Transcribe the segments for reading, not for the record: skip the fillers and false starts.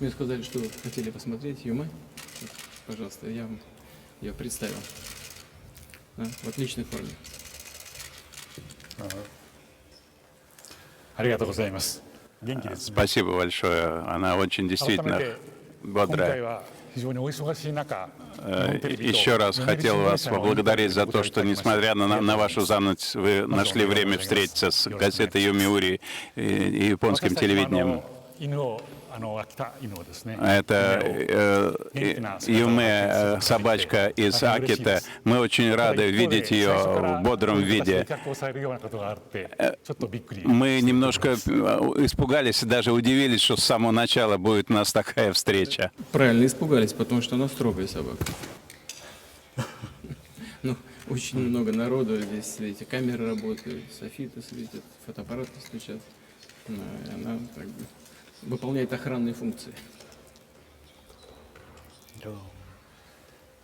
Мне сказали, что вы хотели посмотреть Юмэ. Вот, пожалуйста, я вам ее представил. Да, в отличной форме. ありがとうございます。元気ですね。 Спасибо большое. Она очень 改め действительно て今 бодрая. 回は非常にお忙しい中、日本テレビと Еще раз 読売 хотел 新聞 вас 社の поблагодарить за ご то, 招待 что, いただきまして несмотря ありがとうござい на ます вашу занятость, вы нашли время встретиться с газетой Юмиури и японским 私たちも телевидением. 犬を秋田犬をですね、 Это Юме, собачка из Акита. Мы очень рады видеть ее в бодром виде. Мы немножко испугались и даже удивились, что с самого начала будет у нас такая встреча. Правильно испугались, потому что она строгая собака. Ну, очень много народу здесь, видите, камеры работают, софиты светят, фотоаппараты стучат. Ну, и она как бы выполняет охранные функции.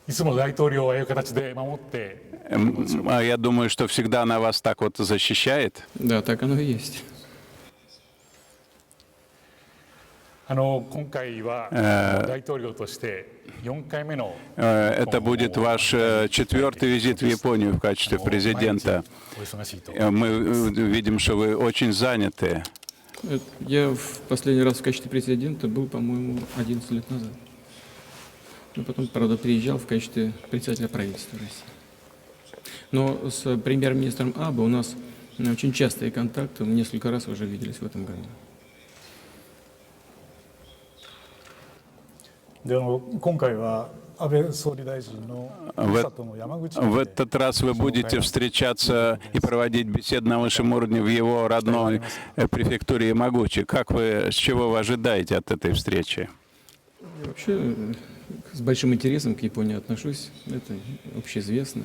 いつも大統領はああいう形で守って、 Я думаю, что всегда она вас так вот защищает. Да, так оно и есть. 今回は大統領として4回目の Это будет ваш четвертый визит в Японию в качестве президента. お忙しいと。 Мы видим, что вы очень заняты. Я в последний раз в качестве президента был, по-моему, 11 лет назад. Но потом, правда, приезжал в качестве председателя правительства России. Но с премьер-министром Абе у нас очень частые контакты, мы несколько раз уже виделись в этом году. で今回は安倍総理大臣のふるさとの山口 В 県で этот раз вы будете встречаться и проводить беседы на высшем уровне в его родной префектуре Ямагучи. Как вы, с чего вы ожидаете от этой встречи? Я вообще с большим интересом к Японии отношусь. Это общеизвестно.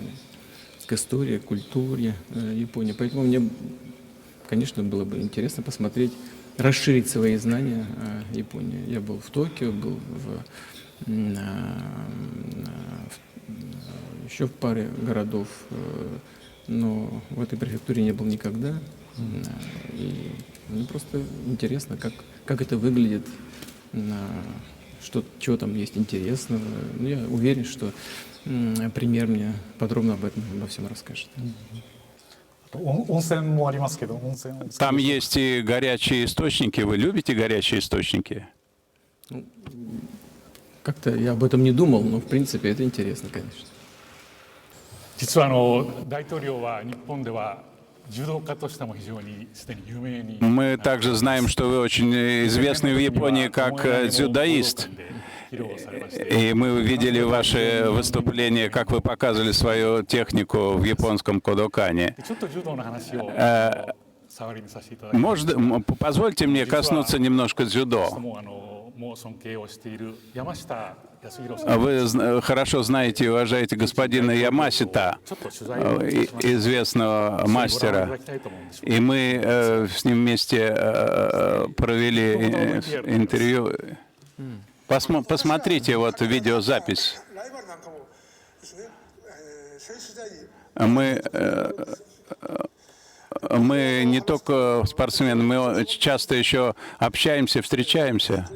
К истории, к культуре Японии. Поэтому мне, конечно, было бы интересно посмотреть, расширить свои знания о Японии. Я был в Токио, был еще в паре городов, но в этой префектуре не был никогда. И мне просто интересно, как это выглядит, чего там есть интересного. Ну, я уверен, что премьер мне подробно обо всем расскажет. 温泉もありますけど、温泉を Там есть и горячие источники. Вы любите горячие источники? Как-то я об этом не думал, но в принципе это интересно, конечно. 実は大統領は日本では柔道家としても非常にすでに有名に。 Мы также знаем, что вы очень известны в Японии как дзюдоист. И мы видели ваши выступления, как вы показывали свою технику в японском кодокане. ちょっと柔道の話を触りにさせていただきます。 Позвольте мне коснуться немножко дзюдо. もう尊敬をしている山下康弘さん。 Вы хорошо знаете и уважаете господина Ямасита, известного мастера. И мы с ним вместе провели интервью. Посмотрите вот видеозапись. Мы не только спортсмены, мы часто еще общаемся, встречаемся.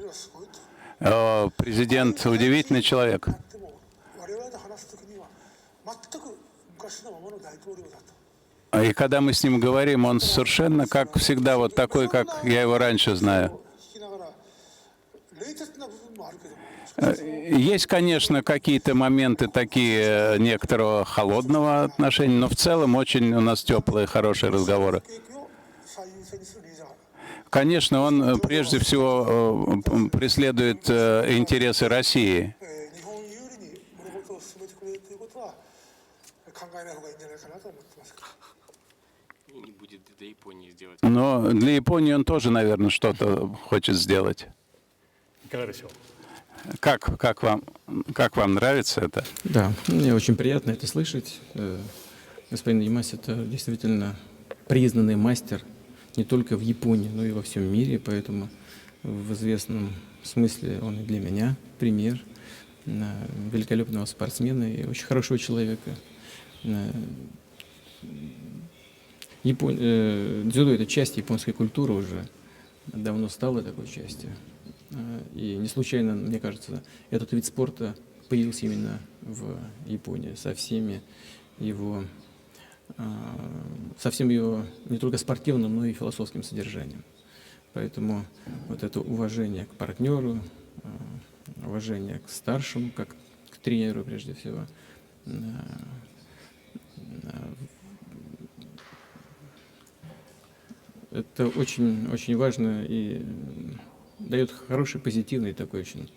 Президент удивительный человек. И когда мы с ним говорим, он совершенно, как всегда, вот такой, как я его раньше знаю. Есть, конечно, какие-то моменты такие некоторого холодного отношения, но в целом очень у нас теплые, хорошие разговоры. Конечно, он прежде всего преследует интересы России. Но для Японии он тоже, наверное, что-то хочет сделать. Как вам нравится это? Да, мне очень приятно это слышать. Господин Ямаси — это действительно признанный мастер не только в Японии, но и во всем мире, поэтому в известном смысле он и для меня пример великолепного спортсмена и очень хорошего человека. Дзюдо — это часть японской культуры уже, давно стало такой частью. И не случайно, мне кажется, этот вид спорта появился именно в Японии со всеми его, со всем его не только спортивным, но и философским содержанием. Поэтому вот это уважение к партнеру, уважение к старшему, как к тренеру прежде всего, это очень, очень важно и дает хороший, позитивный такой очень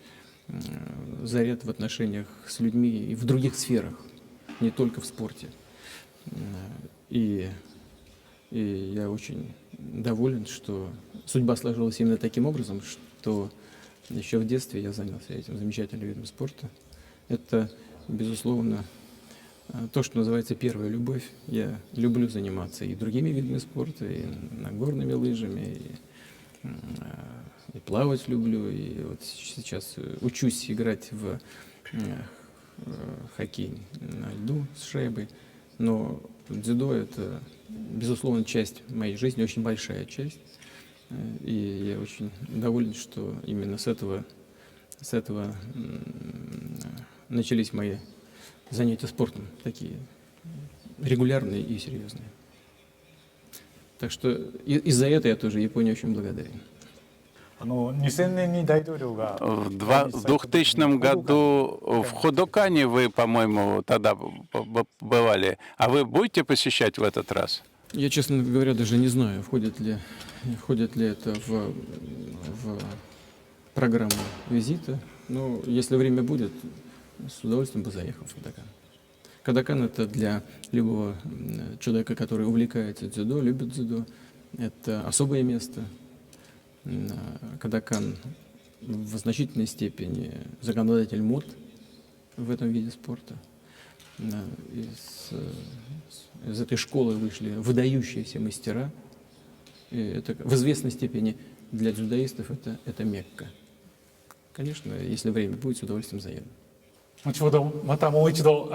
заряд в отношениях с людьми и в других сферах, не только в спорте. И я очень доволен, что судьба сложилась именно таким образом, что еще в детстве я занялся этим замечательным видом спорта. Это, безусловно, то, что называется первая любовь. Я люблю заниматься и другими видами спорта, и нагорными лыжами, и плавать люблю, и вот сейчас учусь играть в хоккей на льду с шайбой. Но дзюдо — это, безусловно, часть моей жизни, очень большая часть. И я очень доволен, что именно с этого начались мои занятия спортом, такие регулярные и серьезные. Так что из-за этого я тоже Японии очень благодарен. В 2000 году в Ходокане вы, по-моему, тогда бывали. А вы будете посещать в этот раз? Я, честно говоря, даже не знаю, входит ли это в программу визита. Но если время будет, с удовольствием бы заехал в Ходокан. Ходокан — это для любого человека, который увлекается дзюдо, любит дзюдо, это особое место. Ходокан в значительной степени законодатель мод в этом виде спорта. Из этой школы вышли выдающиеся мастера. И это в известной степени для дзюдоистов это Мекка. Конечно, если время будет, с удовольствием заеду. 後ほどまたもう一度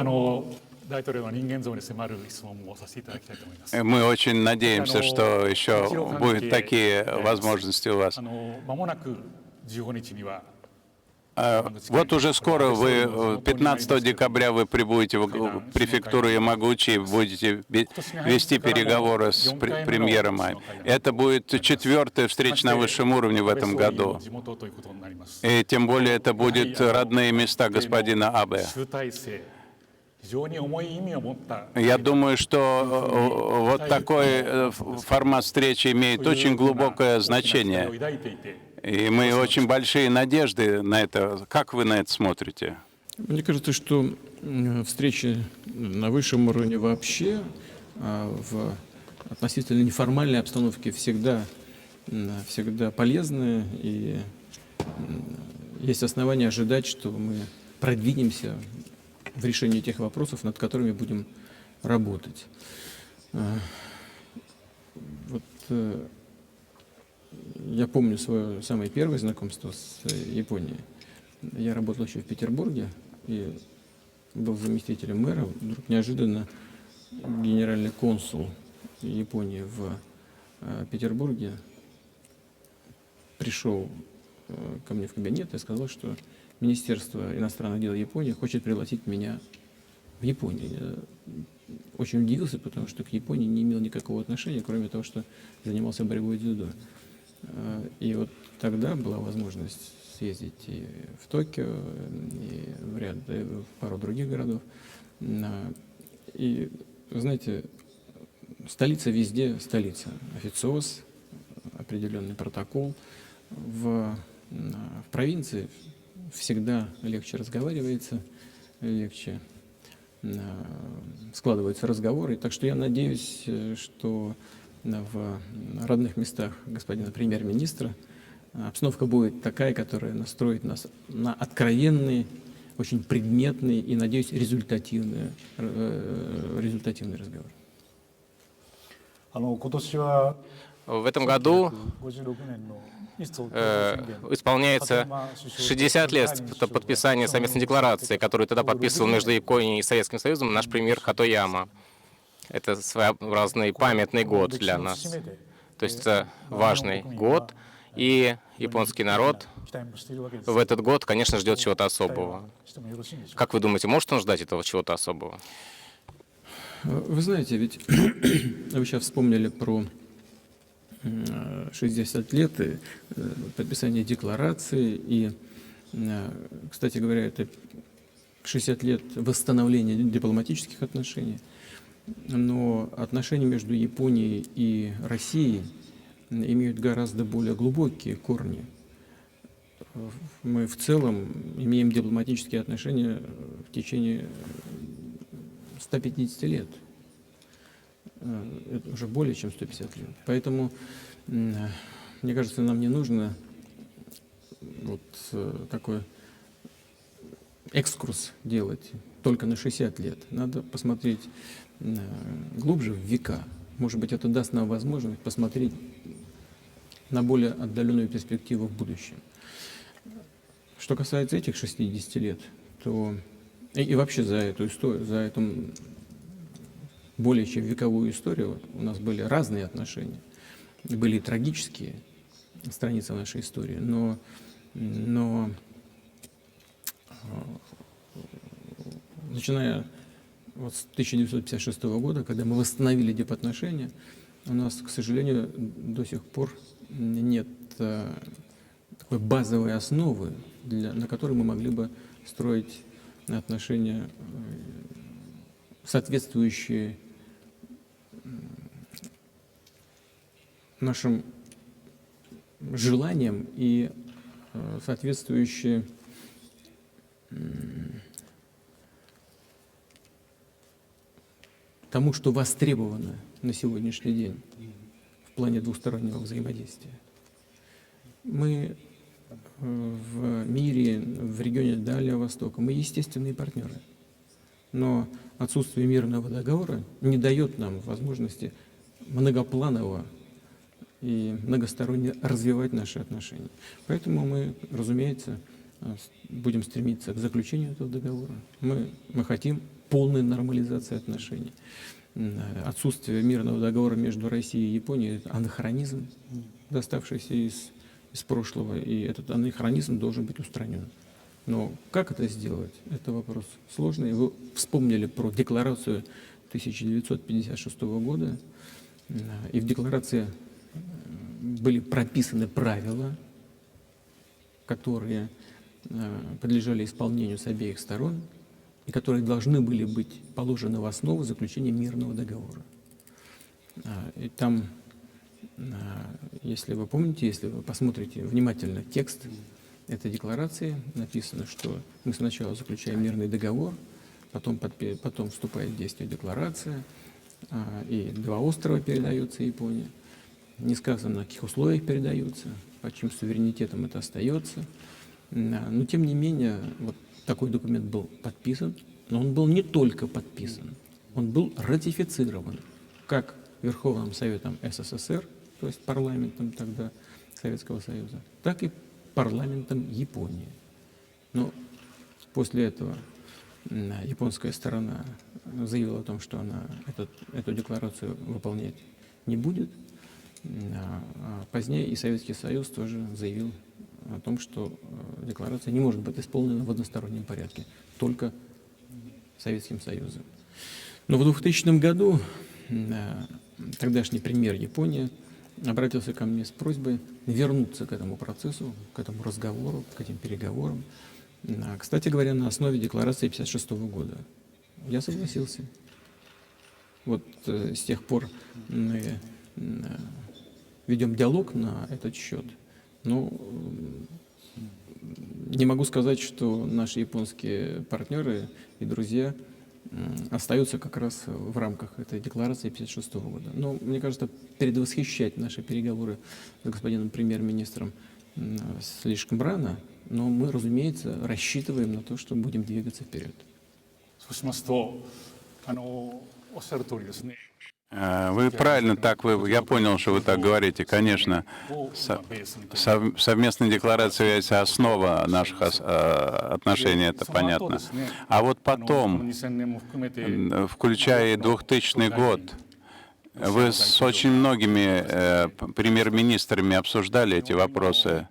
大統領の人間像に迫る質問をさせていただきたいと思います。 Мы очень надеемся, что еще будут такие возможности у вас. 間もなく15日には Вот уже скоро вы, 15 декабря вы прибудете в префектуру Ямагучи, будете вести переговоры с премьером. Это будет 4-я встреча на высшем уровне в этом году. И тем более это будут родные места господина Абе. Я думаю, что вот такой формат встречи имеет очень глубокое значение. И мы очень большие надежды на это. Как вы на это смотрите? Мне кажется, что встречи на высшем уровне вообще, в относительно неформальной обстановке всегда полезны. И есть основания ожидать, что мы продвинемся в решении тех вопросов, над которыми будем работать. Вот я помню свое самое первое знакомство с Японией. Я работал еще в Петербурге и был заместителем мэра. Вдруг неожиданно генеральный консул Японии в Петербурге пришел ко мне в кабинет и сказал, что Министерство иностранных дел Японии хочет пригласить меня в Японию. Я очень удивился, потому что к Японии не имел никакого отношения, кроме того, что занимался борьбой дзюдо. И вот тогда была возможность съездить и в Токио, и в пару других городов. И, вы знаете, столица везде столица. Официоз, определенный протокол. В провинции всегда легче разговаривается, легче складываются разговоры. Так что я надеюсь, что в родных местах господина премьер-министра обстановка будет такая, которая настроит нас на откровенный, очень предметный и, надеюсь, результативный разговор. В этом году исполняется 60 лет с подписания совместной декларации, которую тогда подписывал между Японией и Советским Союзом наш премьер Хатояма. Это своеобразный памятный год для нас. То есть это важный год. И японский народ 期待もしているわけです в этот год, конечно, ждет чего-то особого. してもよろしいんでしょうか。 Как вы думаете, может он ждать этого чего-то особого? Вы знаете, ведь вы сейчас вспомнили про 60 лет и подписание декларации. И, кстати говоря, это 60 лет восстановления дипломатических отношений. Но отношения между Японией и Россией имеют гораздо более глубокие корни. Мы в целом имеем дипломатические отношения в течение 150 лет. Это уже более чем 150 лет. Поэтому, мне кажется, нам не нужно вот такой экскурс делать только на 60 лет. Надо посмотреть глубже в века. Может быть, это даст нам возможность посмотреть на более отдаленную перспективу в будущем. Что касается этих 60 лет, то и вообще за эту историю, за эту более чем вековую историю у нас были разные отношения. Были и трагические страницы нашей истории, но начиная вот с 1956 года, когда мы восстановили дипотношения, у нас, к сожалению, до сих пор нет такой базовой основы, на которой мы могли бы строить отношения, соответствующие нашим желаниям и соответствующие тому, что востребовано на сегодняшний день в плане двустороннего взаимодействия. Мы в мире, в регионе Дальнего Востока, мы естественные партнеры. Но отсутствие мирного договора не дает нам возможности многопланово и многосторонне развивать наши отношения. Поэтому мы, разумеется, будем стремиться к заключению этого договора. Мы хотим полной нормализации отношений. Отсутствие мирного договора между Россией и Японией – это анахронизм, доставшийся из прошлого, и этот анахронизм должен быть устранен. Но как это сделать? Это вопрос сложный. Вы вспомнили про декларацию 1956 года, и в декларации были прописаны правила, которые подлежали исполнению с обеих сторон и которые должны были быть положены в основу заключения мирного договора. И там, если вы помните, если вы посмотрите внимательно текст этой декларации, написано, что мы сначала заключаем мирный договор, потом вступает в действие декларация, и 2 острова передаются Японии. Не сказано, на каких условиях передаются, под чьим суверенитетом это остается. Но, тем не менее, вот такой документ был подписан, но он был не только подписан, он был ратифицирован как Верховным Советом СССР, то есть парламентом тогда Советского Союза, так и парламентом Японии. Но после этого японская сторона заявила о том, что она эту декларацию выполнять не будет. А позднее и Советский Союз тоже заявил о том, что декларация не может быть исполнена в одностороннем порядке, только Советским Союзом. Но в 2000 году тогдашний премьер Японии обратился ко мне с просьбой вернуться к этому процессу, к этому разговору, к этим переговорам. Кстати говоря, на основе декларации 1956 года. Я согласился. Вот с тех пор мы ведем диалог на этот счет. Но не могу сказать, что наши японские партнеры и друзья остаются как раз в рамках этой декларации 1956 года. Но, мне кажется, предвосхищать наши переговоры с господином премьер-министром слишком рано, но мы, разумеется, рассчитываем на то, что будем двигаться вперед. Вы правильно так, я понял, что вы так говорите. Конечно, совместная декларация является основа наших отношений, это понятно. А вот потом, включая 2000 год, Вы с очень многими премьер-министрами обсуждали эти вопросы.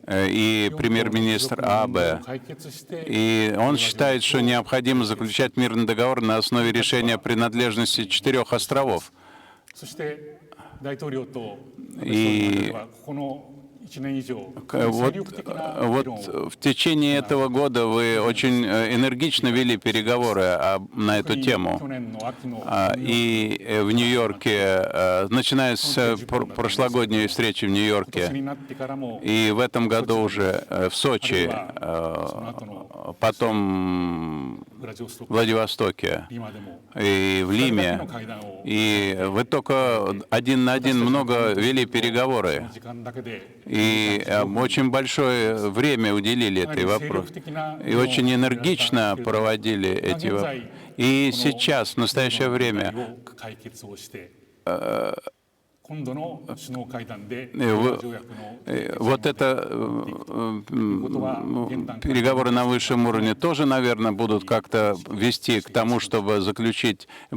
И премьер-министр Абе, и он считает, что необходимо заключать мирный договор на основе решения принадлежности 4 островов. И вот в течение этого года вы очень энергично вели переговоры на эту тему. И в Нью-Йорке, начиная с прошлогодней встречи в Нью-Йорке, и в этом году уже в Сочи, потом в Владивостоке и в Лиме. И вы только один на один много вели переговоры. И очень большое время уделили этой вопросу. И очень энергично проводили эти вопросы. И сейчас, в настоящее время, вот это переговоры на высшем уровне тоже, наверное, будут как-то вести к тому, чтобы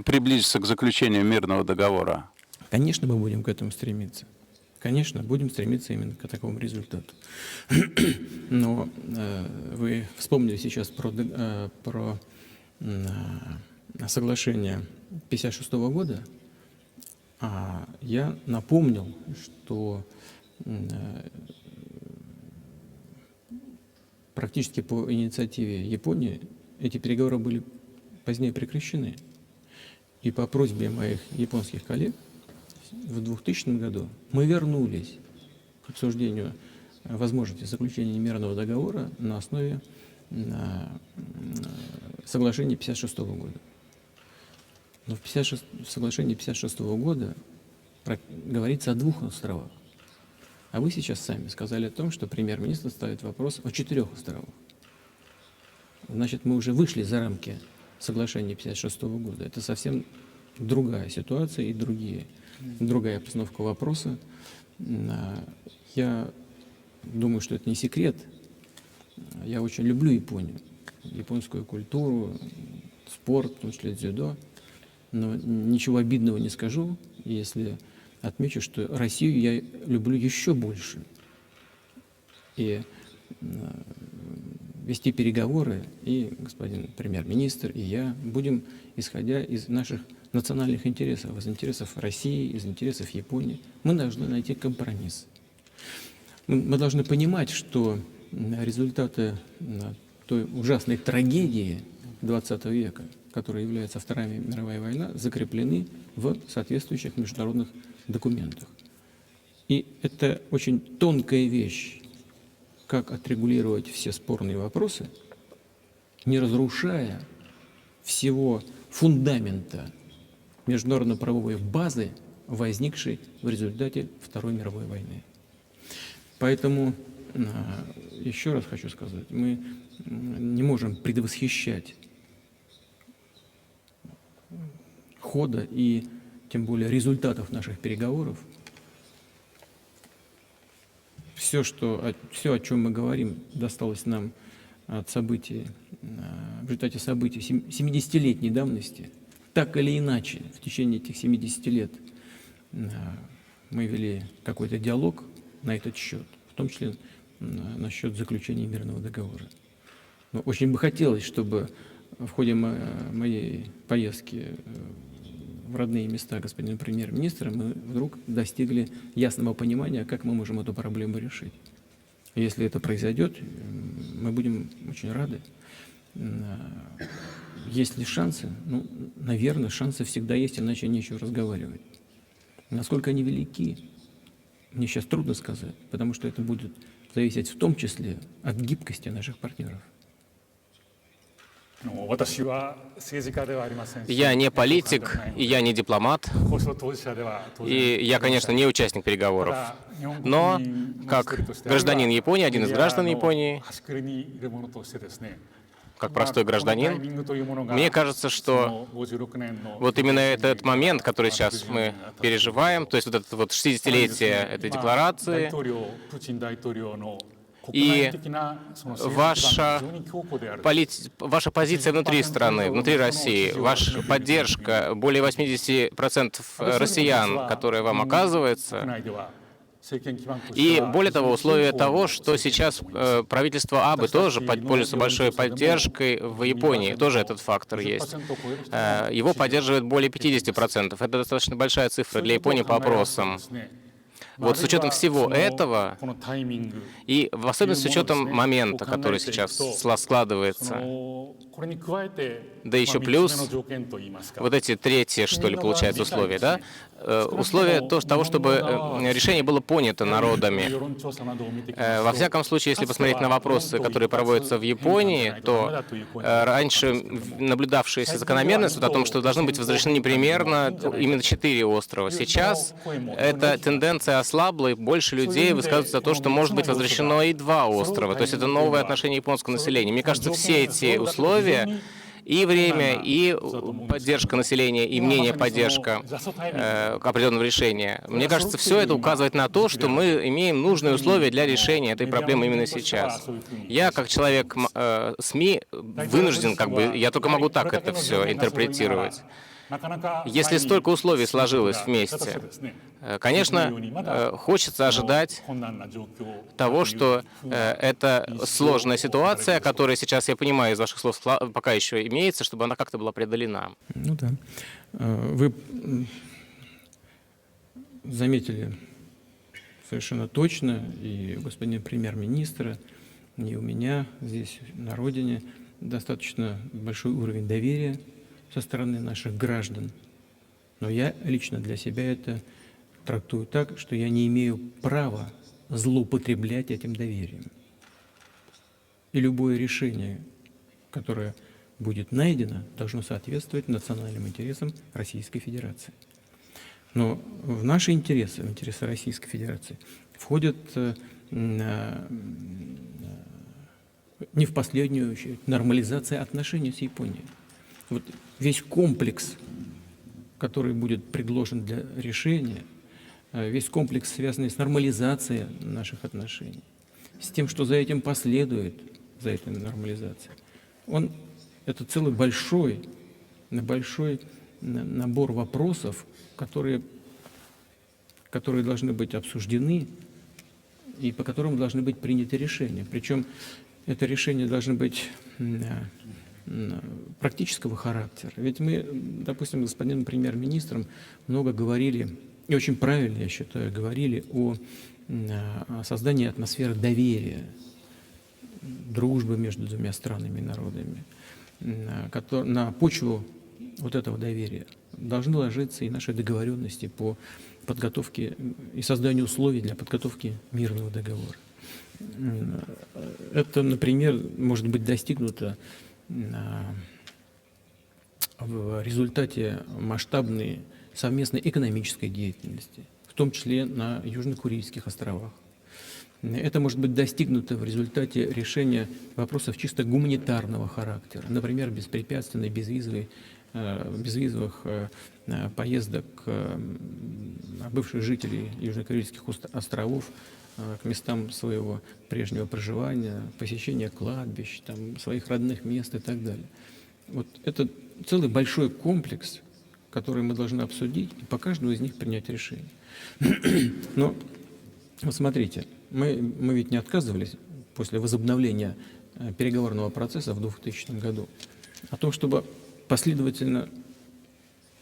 приблизиться к заключению мирного договора. Конечно, мы будем к этому стремиться. Конечно, будем стремиться именно к такому результату. Но вы вспомнили сейчас про соглашение 1956 года. А я напомнил, что практически по инициативе Японии эти переговоры были позднее прекращены. И по просьбе моих японских коллег в 2000 году мы вернулись к обсуждению возможности заключения мирного договора на основе соглашения 1956 года. Но в соглашении 1956 года говорится о 2 островах. А вы сейчас сами сказали о том, что премьер-министр ставит вопрос о 4 островах. Значит, мы уже вышли за рамки соглашения 1956 года. Это совсем другая ситуация и другая постановка вопроса. Я думаю, что это не секрет. Я очень люблю Японию, японскую культуру, спорт, в том числе дзюдо. Но ничего обидного не скажу, если отмечу, что Россию я люблю еще больше. И вести переговоры, и господин премьер-министр, и я будем, исходя из наших национальных интересов, из интересов России, из интересов Японии. Мы должны найти компромисс. Мы должны понимать, что результаты той ужасной трагедии XX века, которая является Вторая мировая война, закреплены в соответствующих международных документах. И это очень тонкая вещь, как отрегулировать все спорные вопросы, не разрушая всего фундамента международно-правовой базы, возникшей в результате Второй мировой войны. Поэтому, еще раз хочу сказать, мы не можем предвосхищать хода и тем более результатов наших переговоров. Все, о чем мы говорим, досталось нам от событий, в результате событий 70-летней давности. Так или иначе, в течение этих 70 лет мы вели какой-то диалог на этот счет, в том числе насчет заключения мирного договора. Но очень бы хотелось, чтобы в ходе моей поездки в родные места господина премьер-министра мы вдруг достигли ясного понимания, как мы можем эту проблему решить. Если это произойдет, мы будем очень рады. Есть ли шансы? Ну, наверное, шансы всегда есть, иначе нечего разговаривать. Насколько они велики, мне сейчас трудно сказать, потому что это будет зависеть в том числе от гибкости наших партнеров. Я не политик, и я не дипломат, и я, конечно, не участник переговоров. Но, как гражданин Японии, один из граждан Японии, как простой гражданин, мне кажется, что вот именно этот момент, который сейчас мы переживаем, то есть вот это вот 60-летие этой декларации, И ваша ваша позиция внутри страны, внутри России, ваша поддержка более 80% россиян, которая вам оказывается, и более того, условие того, что сейчас правительство Абе тоже пользуется большой поддержкой в Японии, тоже этот фактор есть. Его поддерживает более 50%. Это достаточно большая цифра для Японии по опросам. Вот с учетом всего этого, и в особенности с учетом момента, который сейчас складывается, да еще плюс вот эти третьи, что ли, получается, условия, да? Условия того, чтобы решение было понято народами. Во всяком случае, если посмотреть на вопросы, которые проводятся в Японии, то раньше наблюдавшаяся закономерность вот о том, что должны быть возвращены непримерно именно 4 острова. Сейчас эта тенденция ослабла, и больше людей высказываются за то, что может быть возвращено и 2 острова. То есть это новое отношение японского населения. Мне кажется, все эти условия, и время, и поддержка населения, и мнение поддержка определенного решения. Мне кажется, все это указывает на то, что мы имеем нужные условия для решения этой проблемы именно сейчас. Я, как человек СМИ, вынужден, я только могу так это все интерпретировать. Если столько условий сложилось вместе, конечно, хочется ожидать того, что эта сложная ситуация, которая сейчас, я понимаю, из ваших слов пока еще имеется, чтобы она как-то была преодолена. Ну да. Вы заметили совершенно точно, и у господина премьер-министра, и у меня здесь на родине достаточно большой уровень доверия со стороны наших граждан. Но я лично для себя это трактую так, что я не имею права злоупотреблять этим доверием. И любое решение, которое будет найдено, должно соответствовать национальным интересам Российской Федерации. Но в наши интересы, в интересы Российской Федерации, входит не в последнюю очередь нормализация отношений с Японией. Вот весь комплекс, который будет предложен для решения, весь комплекс, связанный с нормализацией наших отношений, с тем, что за этим последует, за этой нормализацией, это целый большой набор вопросов, которые должны быть обсуждены и по которым должны быть приняты решения. Причем это решение должно быть практического характера. Ведь мы, допустим, с господином премьер-министром много говорили, и очень правильно, я считаю, говорили о создании атмосферы доверия, дружбы между двумя странами и народами. На почву вот этого доверия должны ложиться и наши договоренности по подготовке и созданию условий для подготовки мирного договора. Это, например, может быть достигнуто в результате масштабной совместной экономической деятельности, в том числе на Южно-Курильских островах. Это может быть достигнуто в результате решения вопросов чисто гуманитарного характера, например, беспрепятственной безвизовых поездок бывших жителей Южно-Курильских островов к местам своего прежнего проживания, посещения кладбищ, своих родных мест и так далее. Вот это целый большой комплекс, который мы должны обсудить и по каждому из них принять решение. Но вот смотрите, мы ведь не отказывались после возобновления переговорного процесса в 2000 году о том, чтобы последовательно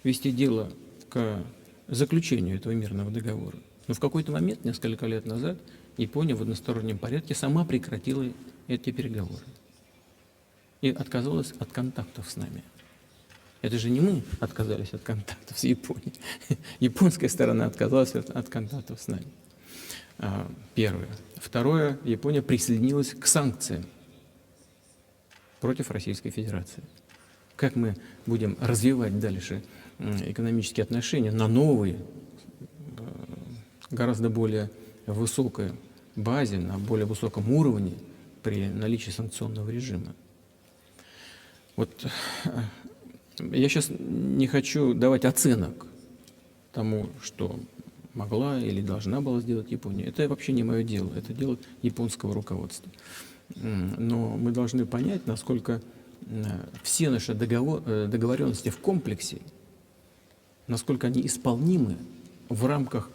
вести дело к заключению этого мирного договора. Но в какой-то момент, несколько лет назад, Япония в одностороннем порядке сама прекратила эти переговоры и отказалась от контактов с нами. Это же не мы отказались от контактов с Японией. Японская сторона отказалась от контактов с нами. Первое. Второе. Япония присоединилась к санкциям против Российской Федерации. Как мы будем развивать дальше экономические отношения на новой, гораздо более высокой базе, на более высоком уровне при наличии санкционного режима? Вот я сейчас не хочу давать оценок тому, что могла или должна была сделать Япония. Это вообще не мое дело, это дело японского руководства. Но мы должны понять, насколько все наши договоренности в комплексе, насколько они исполнимы в рамках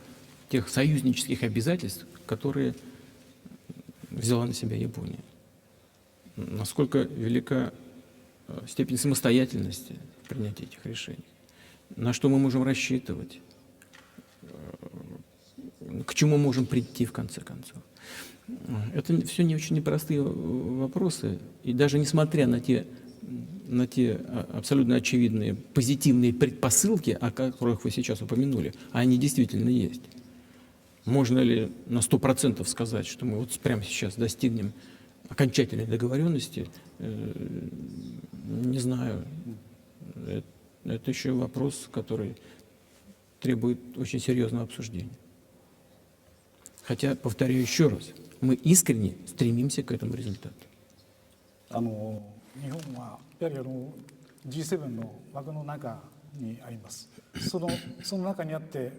тех союзнических обязательств, которые взяла на себя Япония. Насколько велика степень самостоятельности в принятии этих решений, на что мы можем рассчитывать, к чему можем прийти в конце концов. Это все не очень непростые вопросы, и даже несмотря на те абсолютно очевидные позитивные предпосылки, о которых вы сейчас упомянули, а они действительно есть. Можно ли на 100% сказать, что мы вот прямо сейчас достигнем окончательной договоренности? Не знаю. Это еще вопрос, который требует очень серьезного обсуждения. Хотя, повторяю еще раз, мы искренне стремимся к этому результату. 日本はやはりG7 の枠の中にあります。その中にあって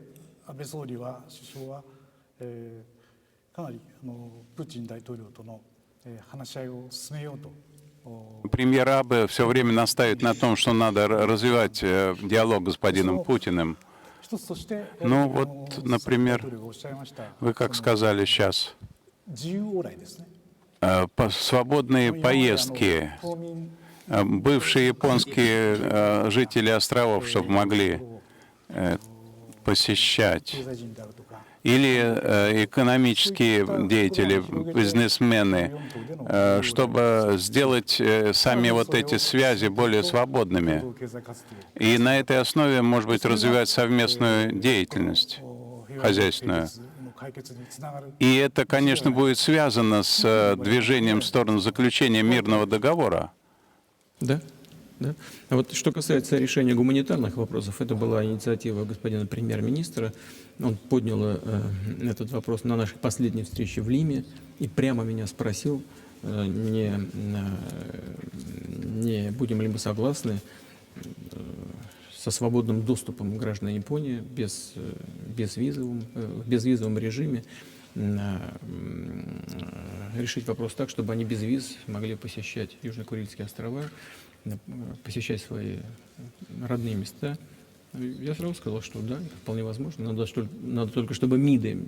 安倍総理は首相は、かなりプーチン大統領との話し合いを進めようと。Премьер Абе все время настаивает на том, что надо развивать диалог с господином Путиным. Ну вот, например, вы как сказали сейчас, свободные поездки, бывшие японские жители островов, чтобы могли посещать, или экономические деятели, бизнесмены, чтобы сделать сами вот эти связи более свободными. И на этой основе, может быть, развивать совместную деятельность хозяйственную. И это, конечно, будет связано с движением в сторону заключения мирного договора. Да, да. А вот что касается решения гуманитарных вопросов, это была инициатива господина премьер-министра. Он поднял этот вопрос на нашей последней встрече в Лиме и прямо меня спросил, не будем ли мы согласны со свободным доступом граждан Японии в безвизовом режиме решить вопрос так, чтобы они без виз могли посещать Южно-Курильские острова, посещать свои родные места. Я сразу сказал, что да, вполне возможно. Надо только, чтобы МИДы,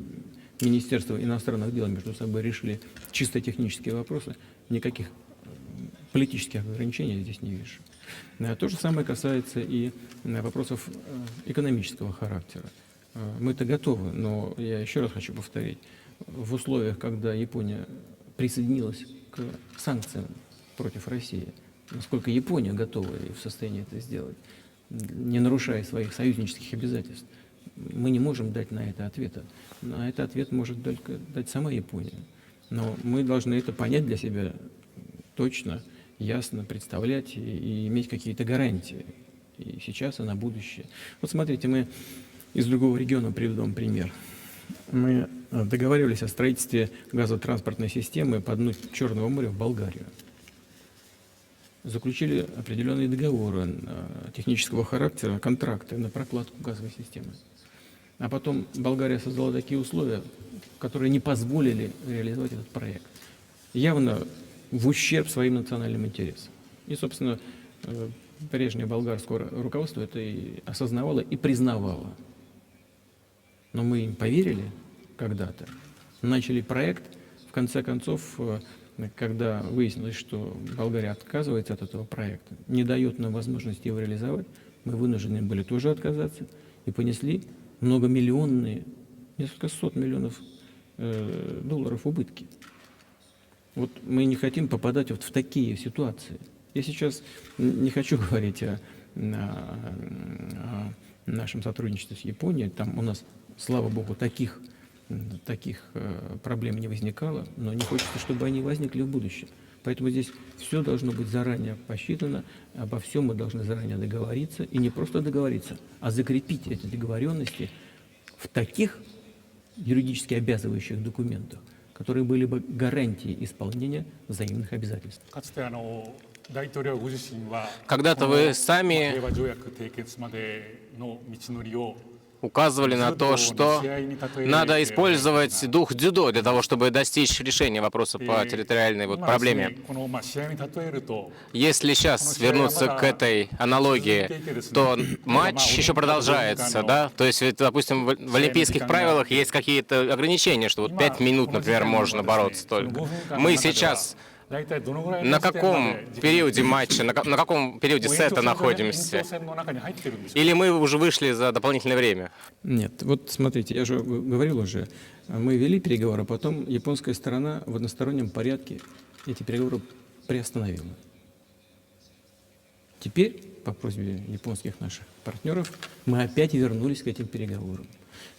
Министерство иностранных дел, между собой решили чисто технические вопросы. Никаких политических ограничений я здесь не вижу. То же самое касается и вопросов экономического характера. Мы-то готовы, но я еще раз хочу повторить, в условиях, когда Япония присоединилась к санкциям против России, насколько Япония готова и в состоянии это сделать, не нарушая своих союзнических обязательств, мы не можем дать на это ответа. На это ответ может только дать сама Япония. Но мы должны это понять для себя точно, ясно представлять и иметь какие-то гарантии и сейчас, и на будущее. Вот смотрите, мы из другого региона приведу вам пример. Мы договаривались о строительстве газотранспортной системы по дну Черного моря в Болгарию. Заключили определенные договоры технического характера, контракты на прокладку газовой системы. А потом Болгария создала такие условия, которые не позволили реализовать этот проект. Явно в ущерб своим национальным интересам. И, собственно, прежнее болгарское руководство это и осознавало, и признавало. Но мы им поверили когда-то, начали проект, в конце концов, когда выяснилось, что Болгария отказывается от этого проекта, не дает нам возможности его реализовать, мы вынуждены были тоже отказаться и понесли многомиллионные, несколько сот миллионов долларов убытки. Вот мы не хотим попадать вот в такие ситуации. Я сейчас не хочу говорить о нашем сотрудничестве с Японией. Там у нас, слава богу, таких проблем не возникало, но не хочется, чтобы они возникли в будущем. Поэтому здесь все должно быть заранее посчитано, обо всем мы должны заранее договориться, и не просто договориться, а закрепить эти договоренности в таких юридически обязывающих документах, которые были бы гарантией исполнения взаимных обязательств. Когда-то вы сами указывали на то, что надо использовать дух дзюдо для того, чтобы достичь решения вопроса по территориальной проблеме. Если сейчас вернуться к этой аналогии, то матч еще продолжается, да? То есть, допустим, в олимпийских правилах есть какие-то ограничения, что вот 5 минут, например, можно бороться только. Мы сейчас на каком периоде матча, на каком периоде сета находимся? Или мы уже вышли за дополнительное время? Нет, вот смотрите, я же говорил уже, мы вели переговоры, а потом японская сторона в одностороннем порядке эти переговоры приостановила. Теперь, по просьбе японских наших партнеров, мы опять вернулись к этим переговорам.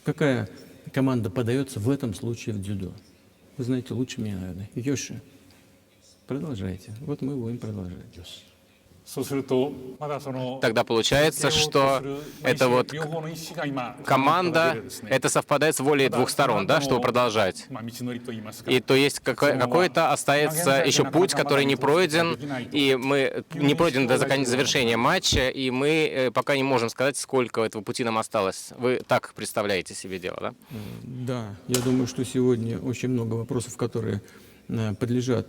Какая команда подается в этом случае в дзюдо? Вы знаете лучше меня, наверное. Йоши. Продолжайте. Вот мы будем продолжать. Тогда получается, что это вот команда, это совпадает с волей двух сторон, да, чтобы продолжать. И то есть какой-то остается еще путь, который не пройден, и мы не пройден до завершения матча, и мы пока не можем сказать, сколько этого пути нам осталось. Вы так представляете себе дело, да? Да, я думаю, что сегодня очень много вопросов, которые подлежат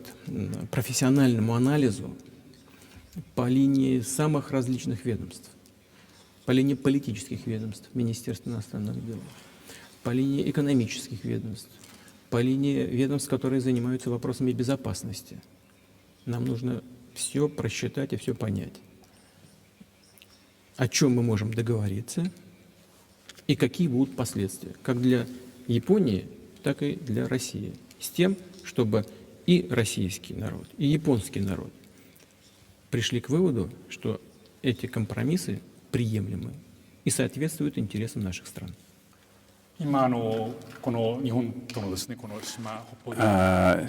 профессиональному анализу по линии самых различных ведомств, по линии политических ведомств, Министерства иностранных дел, по линии экономических ведомств, по линии ведомств, которые занимаются вопросами безопасности. Нам нужно все просчитать и все понять, о чем мы можем договориться и какие будут последствия, как для Японии, так и для России, с тем, чтобы и российский народ, и японский народ пришли к выводу, что эти компромиссы приемлемы и соответствуют интересам наших стран.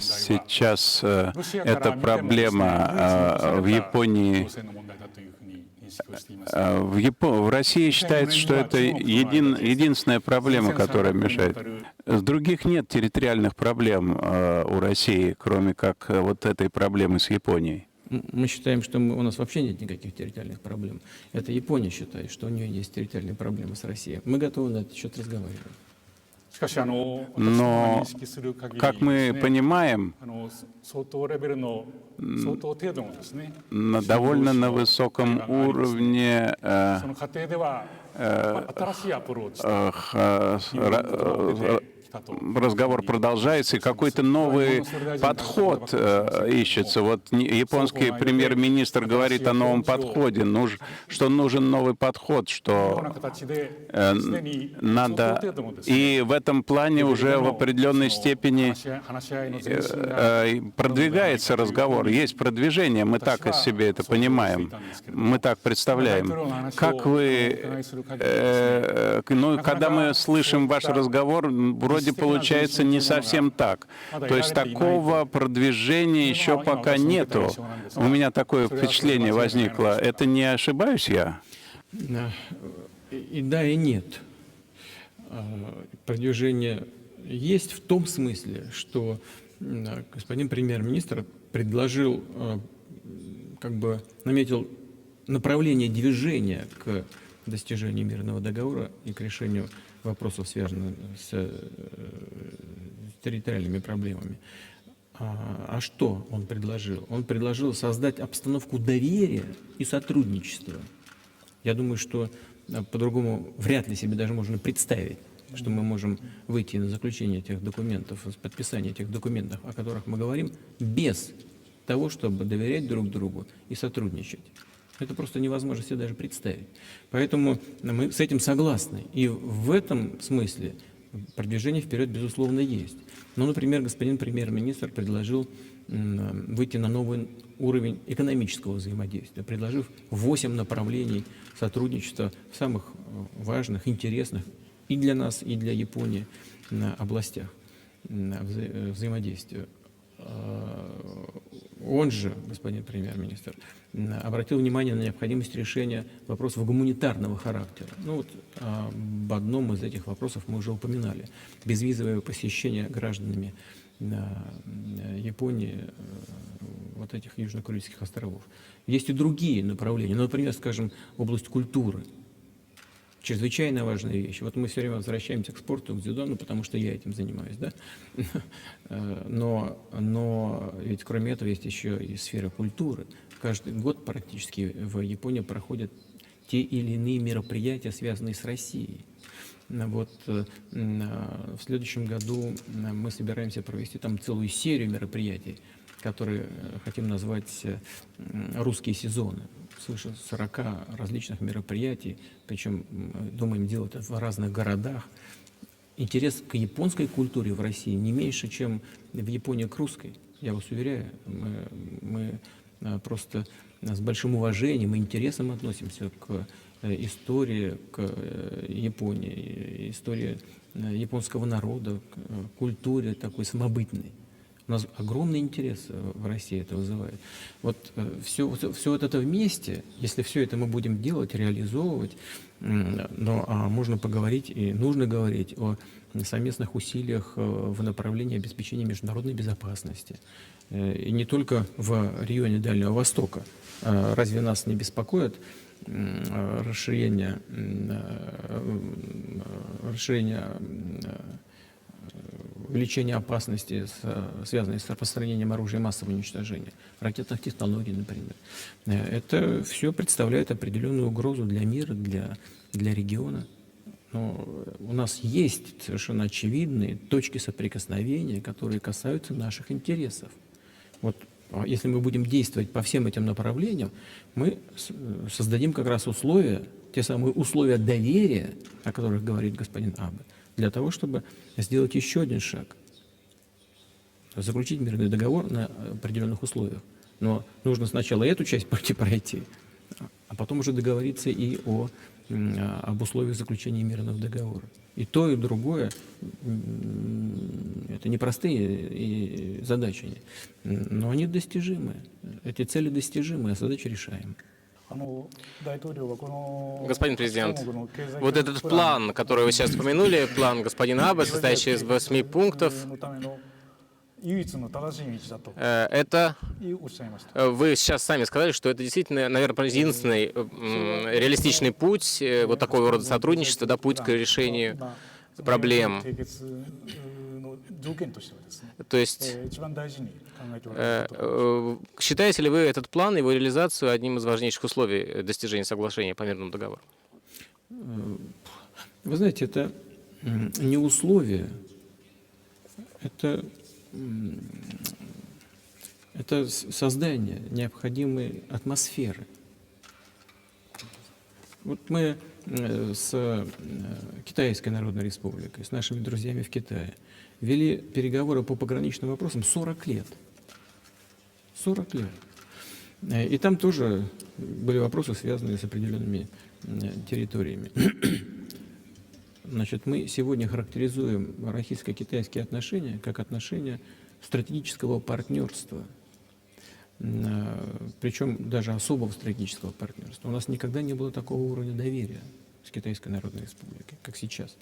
Сейчас эта проблема в Японии. В России считается, что это единственная проблема, которая мешает. С других нет территориальных проблем у России, кроме как вот этой проблемы с Японией. Мы считаем, что у нас вообще нет никаких территориальных проблем. Это Япония считает, что у нее есть территориальные проблемы с Россией. Мы готовы на этот счет разговаривать. Но, как мы понимаем, на высоком уровне разговор продолжается, и какой-то новый подход ищется. Вот японский премьер-министр говорит о новом подходе, что нужен новый подход, что надо... И в этом плане уже в определенной степени продвигается разговор. Есть продвижение, мы так из себя это понимаем, мы так представляем. Как вы... когда мы слышим ваш разговор, вроде получается не совсем так. То есть такого продвижения еще пока нету. У меня такое впечатление возникло. Это не ошибаюсь я? И да, и нет. Продвижение есть в том смысле, что господин премьер-министр предложил, наметил направление движения к достижению мирного договора и к решению вопросов, связанных с территориальными проблемами. А что он предложил? Он предложил создать обстановку доверия и сотрудничества. Я думаю, что по-другому вряд ли себе даже можно представить, что мы можем выйти на заключение этих документов, подписание этих документов, о которых мы говорим, без того, чтобы доверять друг другу и сотрудничать. Это просто невозможно себе даже представить. Поэтому мы с этим согласны. И в этом смысле продвижение вперед, безусловно, есть. Ну, например, господин премьер-министр предложил выйти на новый уровень экономического взаимодействия, предложив 8 направлений сотрудничества в самых важных, интересных и для нас, и для Японии областях взаимодействия. Он же, господин премьер-министр, обратил внимание на необходимость решения вопросов гуманитарного характера. Ну вот об одном из этих вопросов мы уже упоминали. Безвизовое посещение гражданами Японии вот этих Южно-Курильских островов. Есть и другие направления. Ну, например, скажем, область культуры. чрезвычайно важная вещь. Вот мы все время возвращаемся к спорту, к дзюдо, ну, потому что я этим занимаюсь, да? Но ведь кроме этого есть еще и сфера культуры. Каждый год практически в Японии проходят те или иные мероприятия, связанные с Россией. Вот в следующем году мы собираемся провести там целую серию мероприятий, которые хотим назвать «Русские сезоны». Свыше 40 различных мероприятий, причем думаем делать это в разных городах. Интерес к японской культуре в России не меньше, чем в Японии к русской. Я вас уверяю, мы просто с большим уважением и интересом относимся к истории, к Японии, истории японского народа, к культуре такой самобытной. У нас огромный интерес в России это вызывает. Вот все вот это вместе, если все это мы будем делать, реализовывать, можно поговорить и нужно говорить о совместных усилиях в направлении обеспечения международной безопасности. И не только в регионе Дальнего Востока. Разве нас не беспокоит расширение увеличение опасности, связанной с распространением оружия массового уничтожения, ракетных технологий, например. Это все представляет определенную угрозу для мира, для региона. Но у нас есть совершенно очевидные точки соприкосновения, которые касаются наших интересов. Вот если мы будем действовать по всем этим направлениям, мы создадим как раз условия, те самые условия доверия, о которых говорит господин Абе, для того, чтобы сделать еще один шаг, заключить мирный договор на определенных условиях. Но нужно сначала эту часть пройти, а потом уже договориться и об условиях заключения мирного договора. И то, и другое это непростые задачи, но они достижимы. Эти цели достижимы, а задачи решаемы. Господин президент, вот этот план, который вы сейчас вспомянули, план господина Абе, состоящий из 8 пунктов, это вы сейчас сами сказали, что это действительно, наверное, единственный реалистичный путь, вот такого рода сотрудничества, да, путь к решению проблем. То есть, считаете ли вы этот план, его реализацию одним из важнейших условий достижения соглашения по мирному договору? Вы знаете, это не условие, это создание необходимой атмосферы. Вот мы с Китайской Народной Республикой, с нашими друзьями в Китае вели переговоры по пограничным вопросам 40 лет. 40 лет. И там тоже были вопросы, связанные с определенными территориями. Значит, мы сегодня характеризуем российско-китайские отношения как отношения стратегического партнерства, причем даже особого стратегического партнерства. У нас никогда не было такого уровня доверия с Китайской Народной Республикой, как сейчас.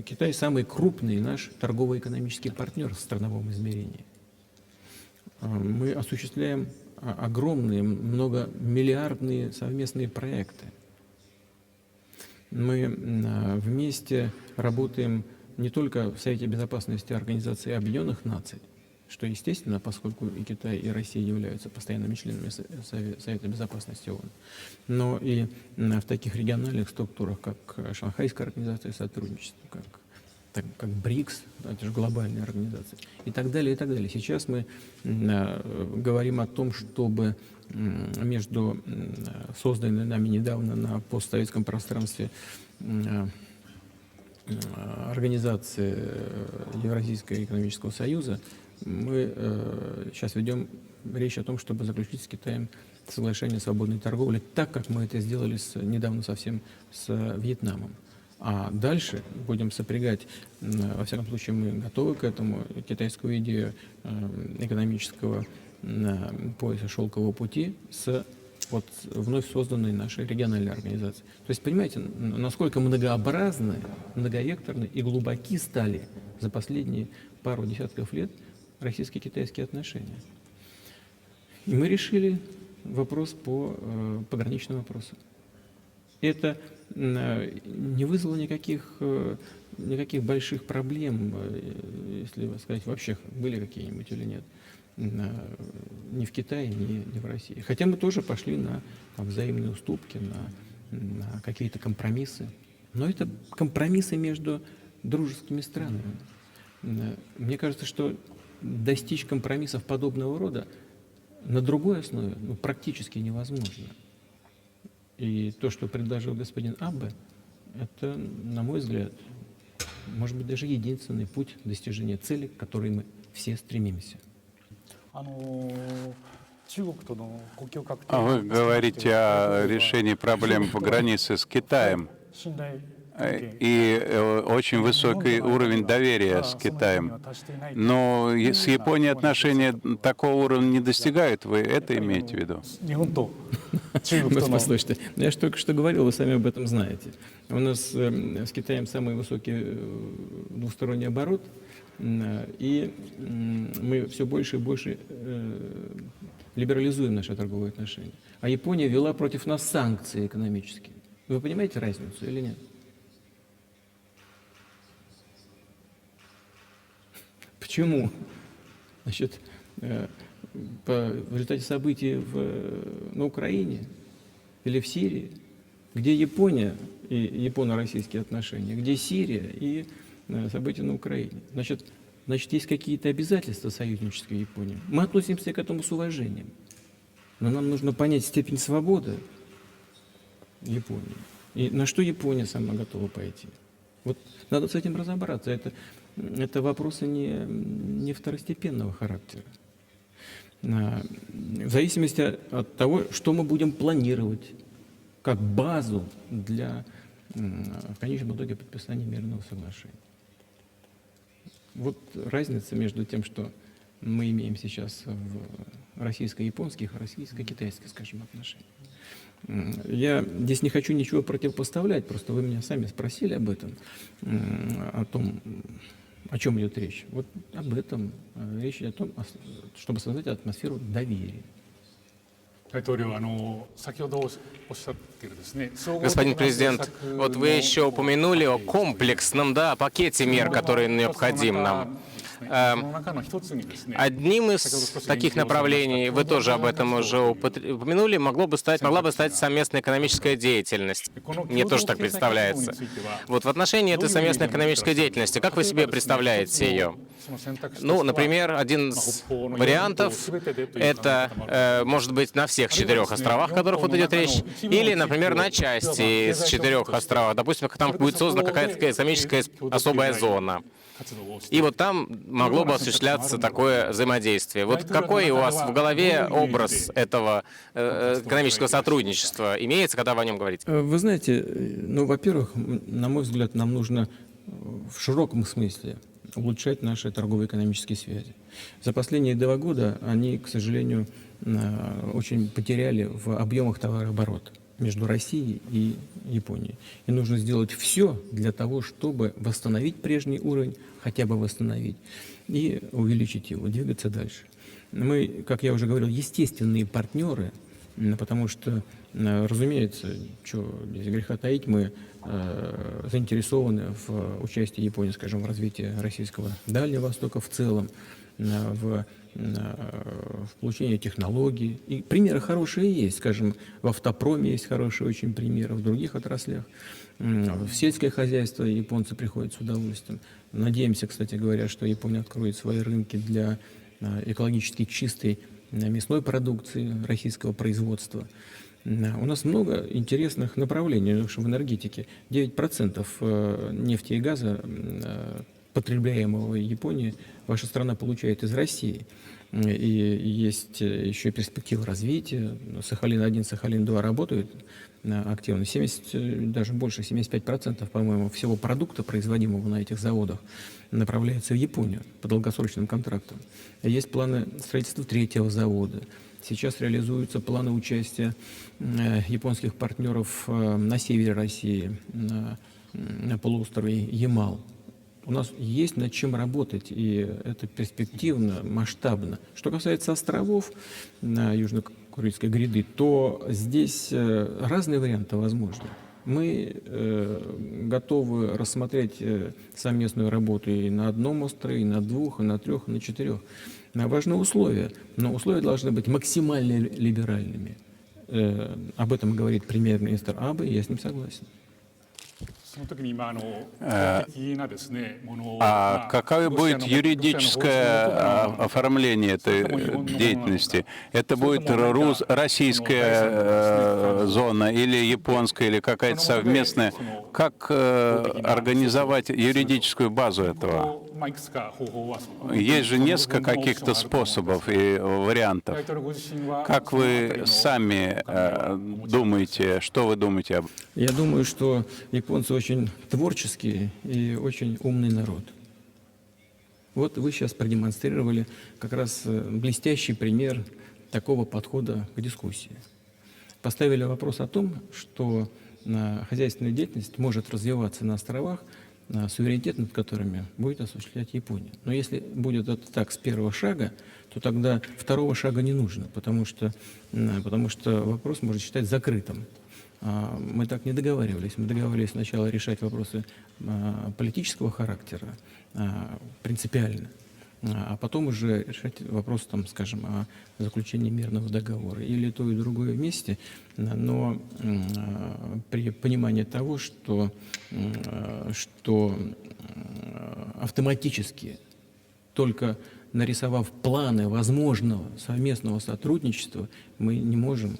Китай самый крупный наш торгово-экономический партнер в страновом измерении. Мы осуществляем огромные, многомиллиардные совместные проекты. Мы вместе работаем не только в Совете Безопасности Организации Объединенных Наций, что естественно, поскольку и Китай, и Россия являются постоянными членами Совета Безопасности ООН, но и в таких региональных структурах, как Шанхайская организация сотрудничества, как БРИКС, это же глобальная организация, и так далее, и так далее. Сейчас мы говорим о том, чтобы между созданной нами недавно на постсоветском пространстве организации Евразийского экономического союза мы сейчас ведем речь о том, чтобы заключить с Китаем соглашение о свободной торговле, так как мы это сделали недавно совсем с Вьетнамом. А дальше будем сопрягать, во всяком случае мы готовы к этому, китайскую идею экономического пояса шелкового пути с вот вновь созданной нашей региональной организацией. То есть, понимаете, насколько многообразны, многовекторны и глубоки стали за последние пару десятков лет российско-китайские отношения. И мы решили вопрос по пограничным вопросам. Это не вызвало никаких больших проблем, если сказать, вообще были какие-нибудь или нет, ни в Китае, ни в России. Хотя мы тоже пошли на взаимные уступки, на какие-то компромиссы. Но это компромиссы между дружескими странами. Мне кажется, что достичь компромиссов подобного рода на другой основе практически невозможно. И то, что предложил господин Аббе, это, на мой взгляд, может быть, даже единственный путь достижения цели, к которой мы все стремимся. А вы говорите о решении проблем по границе с Китаем и очень высокий уровень доверия с Китаем. Но с Японией отношения такого уровня не достигают. Вы это имеете в виду? Послушайте, я же только что говорил, вы сами об этом знаете. У нас с Китаем самый высокий двусторонний оборот, и мы все больше и больше либерализуем наши торговые отношения. А Япония ввела против нас санкции экономические. Вы понимаете разницу или нет? Почему? Значит, в результате событий на Украине или в Сирии, где Япония и японо-российские отношения, где Сирия и события на Украине. Значит, есть какие-то обязательства союзнической Японии. Мы относимся к этому с уважением. Но нам нужно понять степень свободы Японии. И на что Япония сама готова пойти. Вот надо с этим разобраться. Это вопросы не второстепенного характера. В зависимости от того, что мы будем планировать как базу для, в конечном итоге, подписания мирного соглашения. Вот разница между тем, что мы имеем сейчас в российско-японских и российско-китайских, скажем, отношениях. Я здесь не хочу ничего противопоставлять, просто вы меня сами спросили об этом, о том, о чем идет речь. Вот об этом речь идет о том, чтобы создать атмосферу доверия. Господин президент, вот вы еще упомянули о комплексном пакете мер, который необходим нам. Одним из таких направлений, вы тоже об этом уже упомянули, могла бы стать совместная экономическая деятельность. Мне тоже так представляется. Вот в отношении этой совместной экономической деятельности, как вы себе представляете ее? Ну, например, один из вариантов — это, может быть, на всех 4 островах, о которых вот идет речь, или, например, на части из 4 островов. Допустим, там будет создана какая-то экономическая особая зона. И вот там могло бы осуществляться такое взаимодействие. Вот какой у вас в голове образ этого экономического сотрудничества имеется, когда вы о нем говорите? Вы знаете, ну, во-первых, на мой взгляд, нам нужно в широком смысле улучшать наши торгово-экономические связи. За последние 2 года они, к сожалению, очень потеряли в объемах товарооборота между Россией и Японией. И нужно сделать все для того, чтобы восстановить прежний уровень, хотя бы восстановить, и увеличить его, двигаться дальше. Мы, как я уже говорил, естественные партнеры, потому что, разумеется, без греха таить, мы заинтересованы в участии Японии, скажем, в развитии российского Дальнего Востока в целом, в получении технологий. И примеры хорошие есть, скажем, в автопроме есть хорошие очень примеры, в других отраслях. В сельское хозяйство японцы приходят с удовольствием. Надеемся, кстати говоря, что Япония откроет свои рынки для экологически чистой мясной продукции российского производства. У нас много интересных направлений в энергетике. 9% нефти и газа, потребляемого Японией, ваша страна получает из России. И есть еще перспективы развития. Сахалин-1, Сахалин-2 работают активно. 70, даже больше, 75%, по-моему, всего продукта, производимого на этих заводах, направляется в Японию по долгосрочным контрактам. Есть планы строительства 3-го завода. Сейчас реализуются планы участия японских партнеров на севере России, на полуострове Ямал. У нас есть над чем работать, и это перспективно, масштабно. Что касается островов на Южно-Курильской гряды, то здесь разные варианты возможны. Мы готовы рассмотреть совместную работу и на одном острове, и на двух, и на трех, и на четырех. Важны условия, но условия должны быть максимально либеральными. Об этом говорит премьер-министр Абе, и я с ним согласен. А какое будет юридическое оформление этой деятельности? Это будет российская зона или японская, или какая-то совместная? Как организовать юридическую базу этого? Есть же несколько каких-то способов и вариантов. Как вы сами думаете, что вы думаете об этом? Я думаю, что японцы очень творческий и очень умный народ. Вот вы сейчас продемонстрировали как раз блестящий пример такого подхода к дискуссии. Поставили вопрос о том, что хозяйственная деятельность может развиваться на островах, суверенитет над которыми будет осуществлять Япония. Но если будет это так с первого шага, то тогда второго шага не нужно, потому что вопрос можно считать закрытым. Мы так не договаривались. Мы договаривались сначала решать вопросы политического характера принципиально, а потом уже решать вопрос, там, скажем, о заключении мирного договора. Или то и другое вместе, но при понимании того, что автоматически, только нарисовав планы возможного совместного сотрудничества, мы не можем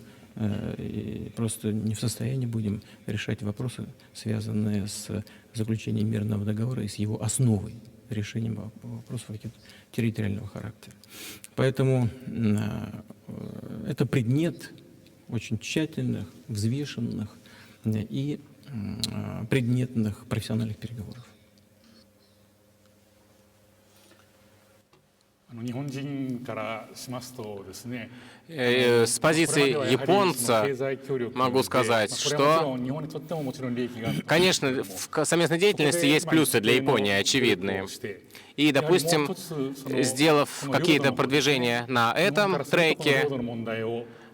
и просто не в состоянии будем решать вопросы, связанные с заключением мирного договора и с его основой, решением вопросов территориального характера. Поэтому это предмет очень тщательных, взвешенных и предметных профессиональных переговоров. С позиции японца могу сказать, что, конечно, в совместной деятельности есть плюсы для Японии, очевидные. И, допустим, сделав какие-то продвижения на этом треке,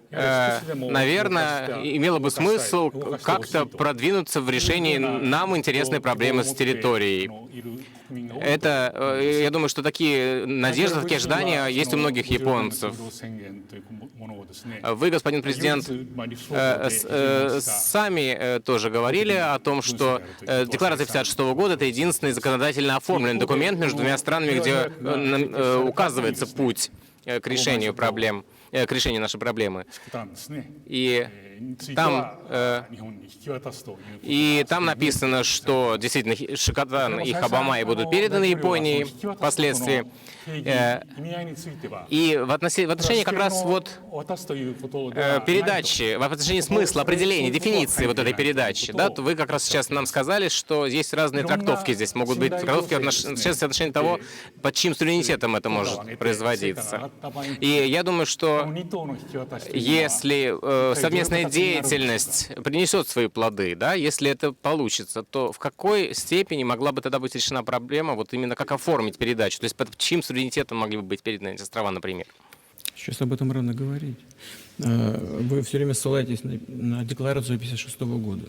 наверное, имело бы смысл как-то продвинуться в решении нам интересной проблемы с территорией. Это, я думаю, что такие надежды, такие ожидания есть у многих японцев. Вы, господин президент, сами тоже говорили о том, что Декларация 1956 года — это единственный законодательно оформленный документ между двумя странами, где указывается путь к решению проблем, к решению нашей проблемы. И там написано, что действительно Шикотан и Хабамай будут переданы Японии впоследствии. И в отношении как раз вот передачи, в отношении смысла, определения, дефиниции вот этой передачи, да, то вы как раз сейчас нам сказали, что есть разные трактовки здесь. Могут быть трактовки в отношении того, под чьим суверенитетом это может производиться. И я думаю, что если совместная деятельность принесет свои плоды, да, если это получится, то в какой степени могла бы тогда быть решена проблема, вот именно как оформить передачу? То есть под чьим суверенитетом могли бы быть переданы эти острова, например? Сейчас об этом рано говорить. Вы все время ссылаетесь на декларацию 1956 года.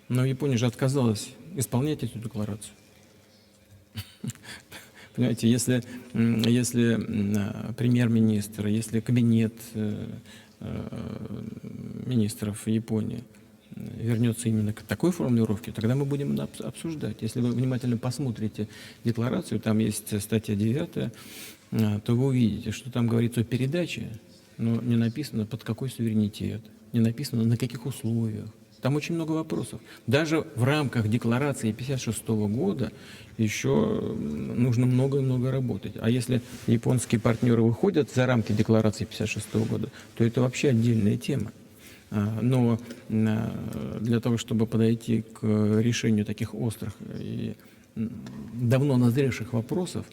Но Япония же отказалась исполнять эту декларацию. Понимаете, если премьер-министр, если кабинет министров Японии вернется именно к такой формулировке, тогда мы будем обсуждать. Если вы внимательно посмотрите декларацию, там есть статья 9, то вы увидите, что там говорится о передаче, но не написано, под какой суверенитет, не написано, на каких условиях. Там очень много вопросов. Даже в рамках декларации 1956 года еще нужно много и много работать. А если японские партнеры выходят за рамки декларации 1956 года, то это вообще отдельная тема. Но для того, чтобы подойти к решению таких острых и давно назревших вопросов,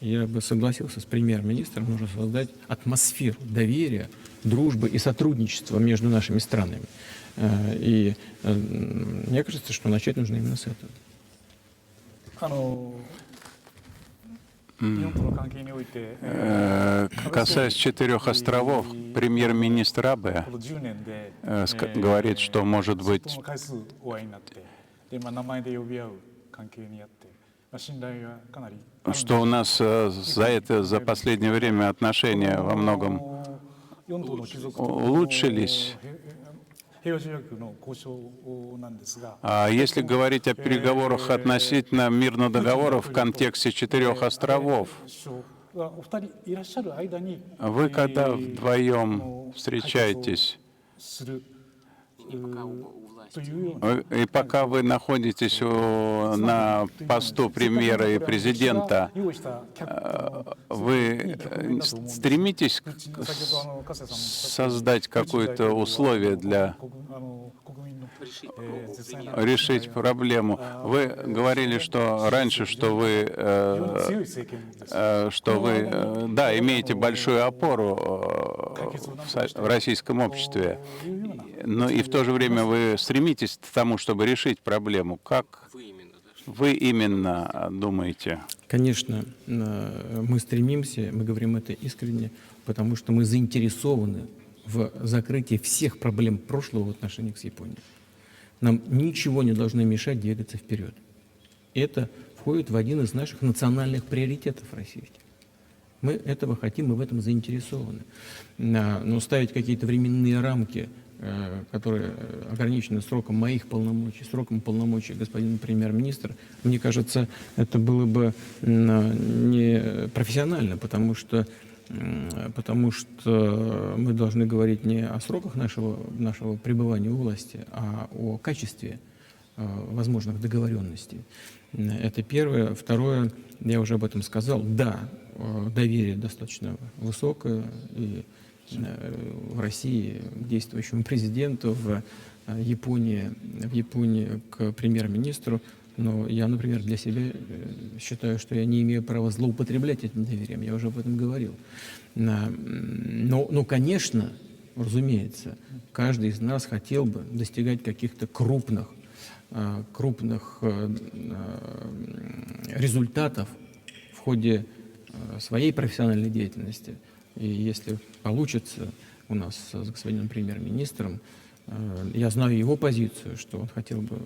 я бы согласился с премьер-министром, нужно создать атмосферу доверия, дружбы и сотрудничества между нашими странами. И мне кажется, что начать нужно именно с этого. 日本との関係において、Касаясь 4 островов, премьер-министр Абе この10年で、говорит, что, может こ быть, の回数お会いになって、で名前で呼び合う関係にあって、信頼がかなりあるんです。 что у нас за последнее время отношения во многом 4島の帰属と улучшились. 平和条約の交渉なんですが、 А если говорить о переговорах относительно мирных договоров в контексте 4 островов, お二人いらっしゃる間に、 вы когда вдвоем встречаетесь, するというような и пока вы находитесь на посту премьера и президента, 用意した脚本 вы стремитесь 先ほど加瀬さんも создать какое-то условие для 国民の絶大な решить проблему. Вы говорили, что раньше, что вы, 強い政権です。 да, имеете большую опору в российском обществе, но и в то же время вы стремитесь к тому, чтобы решить проблему. Как вы именно думаете? Конечно, мы стремимся, мы говорим это искренне, потому что мы заинтересованы в закрытии всех проблем прошлого в отношениях с Японией. Нам ничего не должно мешать двигаться вперед. Это входит в один из наших национальных приоритетов российских. Мы этого хотим, мы в этом заинтересованы. Но ставить какие-то временные рамки, которые ограничены сроком моих полномочий, сроком полномочий господина премьер-министра, мне кажется, это было бы не профессионально, потому что мы должны говорить не о сроках нашего пребывания у власти, а о качестве возможных договоренностей. Это первое. Второе, я уже об этом сказал, да, доверие достаточно высокое и в России к действующему президенту, в Японии к премьер-министру. Но я, например, для себя считаю, что я не имею права злоупотреблять этим доверием. Я уже об этом говорил. Но, конечно, разумеется, каждый из нас хотел бы достигать каких-то крупных результатов в ходе своей профессиональной деятельности. И если получится у нас с господином премьер-министром, я знаю его позицию, что он хотел бы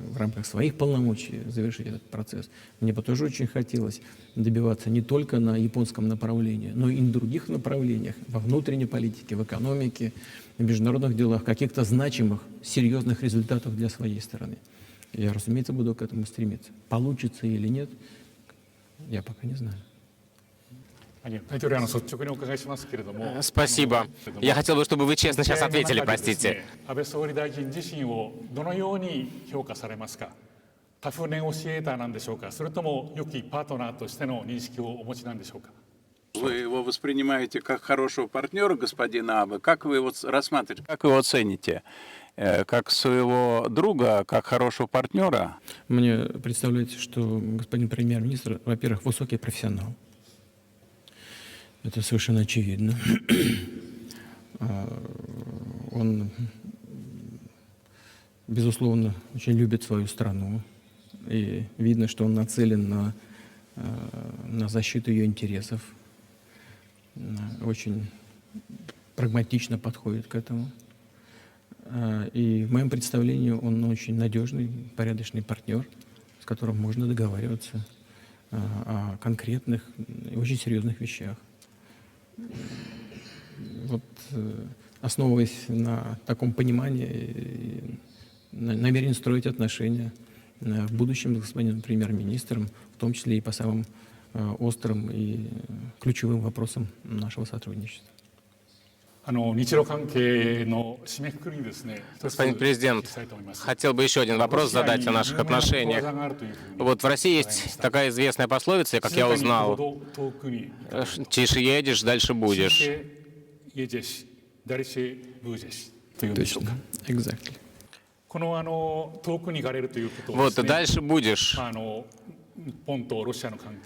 в рамках своих полномочий завершить этот процесс. Мне бы тоже очень хотелось добиваться не только на японском направлении, но и на других направлениях, во внутренней политике, в экономике, в международных делах, каких-то значимых, серьезных результатов для своей страны. Я, разумеется, буду к этому стремиться. Получится или нет, я пока не знаю. Спасибо. Я хотел бы, чтобы вы честно сейчас ответили, простите. 安倍総理大臣自身をどのように評価されますか。タフネゴシエーターなんでしょうか、それとも良きパートナーとしての認識をお持ちなんでしょうか。 Вы его воспринимаете как хорошего партнера, господина Абе? Как вы его рассматриваете, как вы его цените? Как своего друга, как хорошего партнера? Мне представляется, что господин премьер-министр, во-первых, высокий профессионал. Это совершенно очевидно. Он, безусловно, очень любит свою страну. И видно, что он нацелен на защиту ее интересов. Очень прагматично подходит к этому. И в моем представлении он очень надежный, порядочный партнер, с которым можно договариваться о конкретных и очень серьезных вещах. Вот, основываясь на таком понимании, намерен строить отношения в будущем с господином премьер-министром, в том числе и по самым острым и ключевым вопросам нашего сотрудничества. Господин президент, хотел бы еще один вопрос задать о наших отношениях. Вот в России есть такая известная пословица, как я узнал: «Тише едешь, дальше будешь». Точно, exactly. Вот дальше будешь.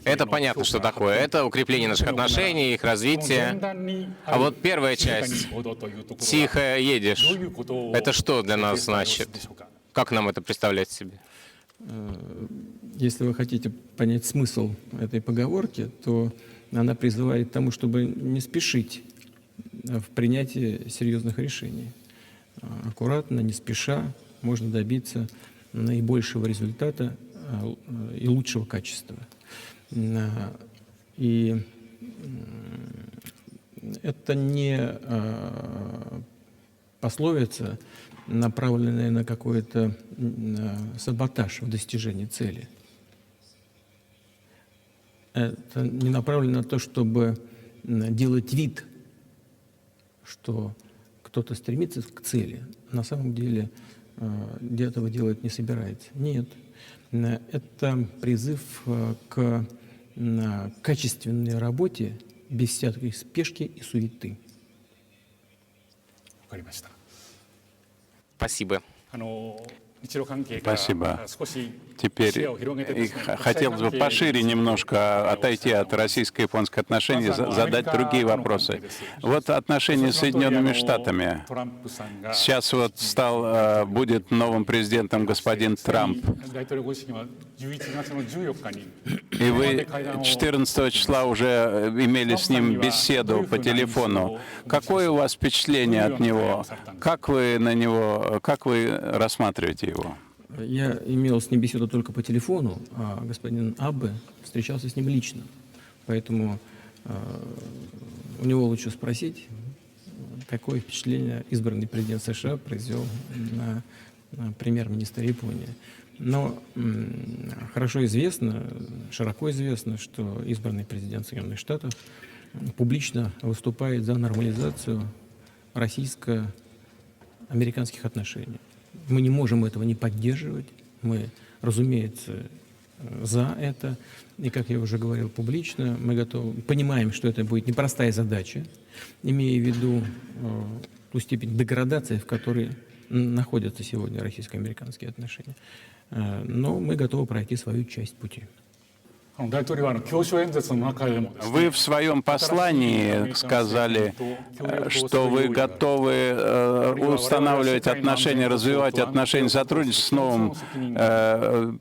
Это понятно, что такое. Это укрепление наших отношений, их развитие. А вот первая часть «тихо едешь» — это что для нас значит? Как нам это представлять себе? Если вы хотите понять смысл этой поговорки, то она призывает к тому, чтобы не спешить в принятии серьезных решений. Аккуратно, не спеша можно добиться наибольшего результата и лучшего качества. И это не пословица, направленная на какой-то саботаж в достижении цели. Это не направлено на то, чтобы делать вид, что кто-то стремится к цели. На самом деле этого делать не собирается. Нет. Это призыв к качественной работе без всякой спешки и суеты. わかりました。 Спасибо. 日露関係から Спасибо. 少し Теперь 視野を広げてですね、 хотелось бы пошире немножко отойти от российско-японских отношений, задать другие вопросы. Вот отношения с Соединенными Штатами. トランプさんが Сейчас вот будет новым президентом господин Трамп. 大統領ご自身は11月の14日に И вы 14 числа уже имели с ним беседу по телефону. Какое у вас впечатление от него? Как вы на него, как вы рассматриваете его? Я имел с ним беседу только по телефону, а господин Абе встречался с ним лично. Поэтому у него лучше спросить, какое впечатление избранный президент США произвел на премьер-министра Японии. Но хорошо известно, широко известно, что избранный президент Соединенных Штатов публично выступает за нормализацию российско-американских отношений. Мы не можем этого не поддерживать. Мы, разумеется, за это. И, как я уже говорил публично, мы готовы, понимаем, что это будет непростая задача, имея в виду ту степень деградации, в которой находятся сегодня российско-американские отношения. Но мы готовы пройти свою часть пути. 大統領は教書演説の中でもですね、 Вы в своем послании сказали, что вы готовы устанавливать отношения, развивать отношения сотрудничества с новым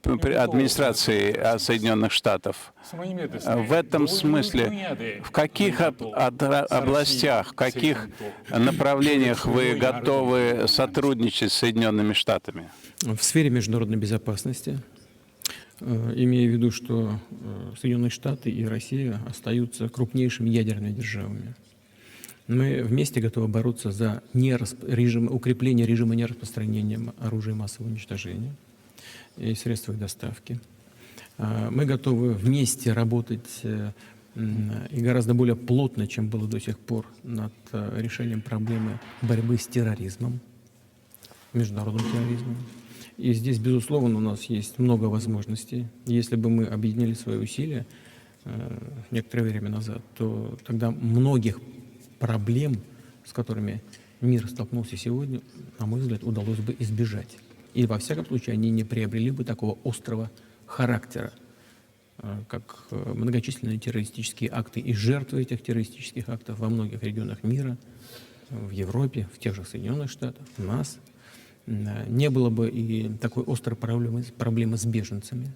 администрацией Соединенных Штатов. その意味でですね、 В этом смысле, в каких областях, в каких направлениях вы готовы сотрудничать с Соединенными Штатами? В сфере международной безопасности, имея в виду, что Соединенные Штаты и Россия остаются крупнейшими ядерными державами. Мы вместе готовы бороться за укрепление режима нераспространения оружия массового уничтожения и средств их доставки. Мы готовы вместе работать и гораздо более плотно, чем было до сих пор, над решением проблемы борьбы с терроризмом, международным терроризмом. И здесь, безусловно, у нас есть много возможностей. Если бы мы объединили свои усилия некоторое время назад, то тогда многих проблем, с которыми мир столкнулся сегодня, на мой взгляд, удалось бы избежать. И во всяком случае они не приобрели бы такого острого характера, как многочисленные террористические акты и жертвы этих террористических актов во многих регионах мира, в Европе, в тех же Соединенных Штатах, у нас. Не было бы и такой острой проблемы с беженцами.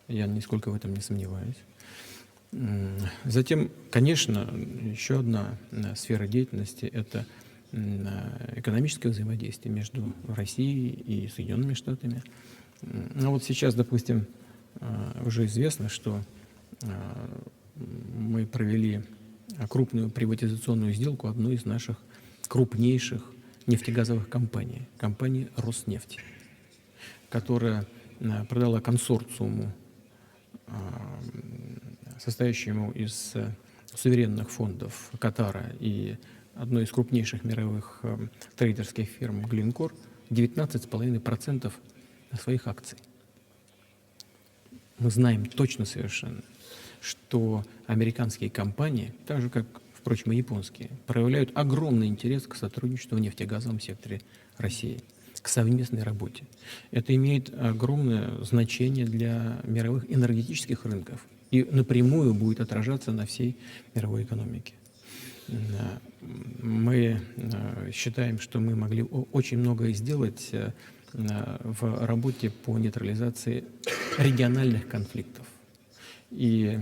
Я нисколько в этом не сомневаюсь. Затем, конечно, еще одна сфера деятельности – это экономическое взаимодействие между Россией и Соединенными Штатами. Ну вот сейчас, допустим, уже известно, что мы провели крупную приватизационную сделку одной из наших крупнейших нефтегазовых компаний, компании «Роснефть», которая продала консорциуму, состоящему из суверенных фондов Катара и одной из крупнейших мировых трейдерских фирм «Глинкор», 19,5% своих акций. Мы знаем точно совершенно, что американские компании, так же как, впрочем, и японские, проявляют огромный интерес к сотрудничеству в нефтегазовом секторе России, к совместной работе. Это имеет огромное значение для мировых энергетических рынков и напрямую будет отражаться на всей мировой экономике. Мы считаем, что мы могли очень многое сделать в работе по нейтрализации региональных конфликтов. И,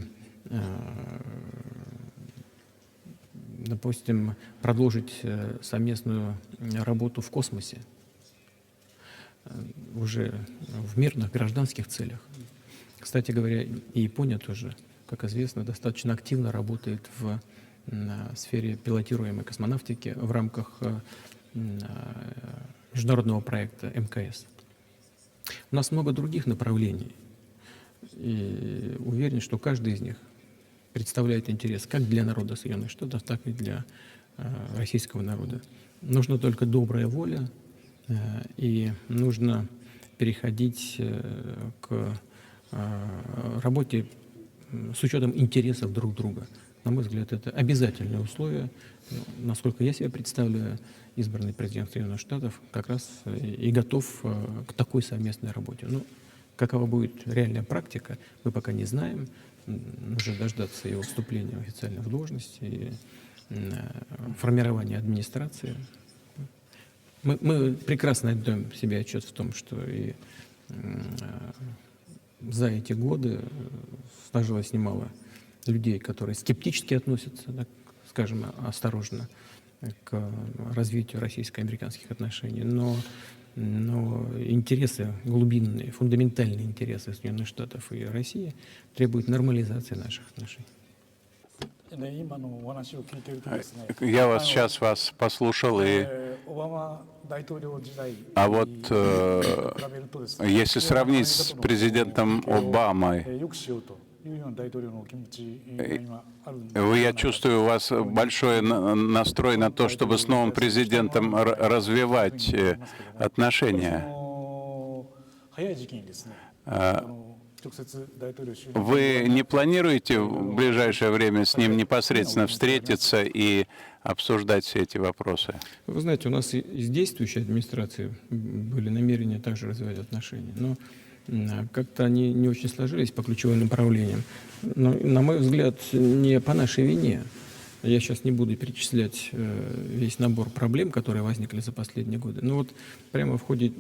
допустим, продолжить совместную работу в космосе уже в мирных гражданских целях. Кстати говоря, и Япония тоже, как известно, достаточно активно работает в сфере пилотируемой космонавтики в рамках международного проекта МКС. У нас много других направлений, и уверен, что каждый из них представляет интерес как для народа Соединенных Штатов, так и для российского народа. Нужна только добрая воля, и нужно переходить к работе с учетом интересов друг друга. На мой взгляд, это обязательное условие. Насколько я себе представляю, избранный президент Соединенных Штатов как раз и готов к такой совместной работе. Но какова будет реальная практика, мы пока не знаем. Нужно дождаться его вступления официально в должность и формирования администрации. Мы прекрасно отдаем себе отчет в том, что и за эти годы сложилось немало людей, которые скептически относятся, так скажем, осторожно к развитию российско-американских отношений. Но интересы глубинные, фундаментальные интересы Соединенных Штатов и России требуют нормализации наших отношений. Я сейчас вас послушал, а вот если сравнить с президентом Обамой, я чувствую, у вас большой настрой на то, чтобы с новым президентом развивать отношения. Вы не планируете в ближайшее время с ним непосредственно встретиться и обсуждать все эти вопросы? Вы знаете, у нас и с действующей администрацией были намерения также развивать отношения, но как-то они не очень сложились по ключевым направлениям. Но, на мой взгляд, не по нашей вине. Я сейчас не буду перечислять весь набор проблем, которые возникли за последние годы. Но вот прямо в ходе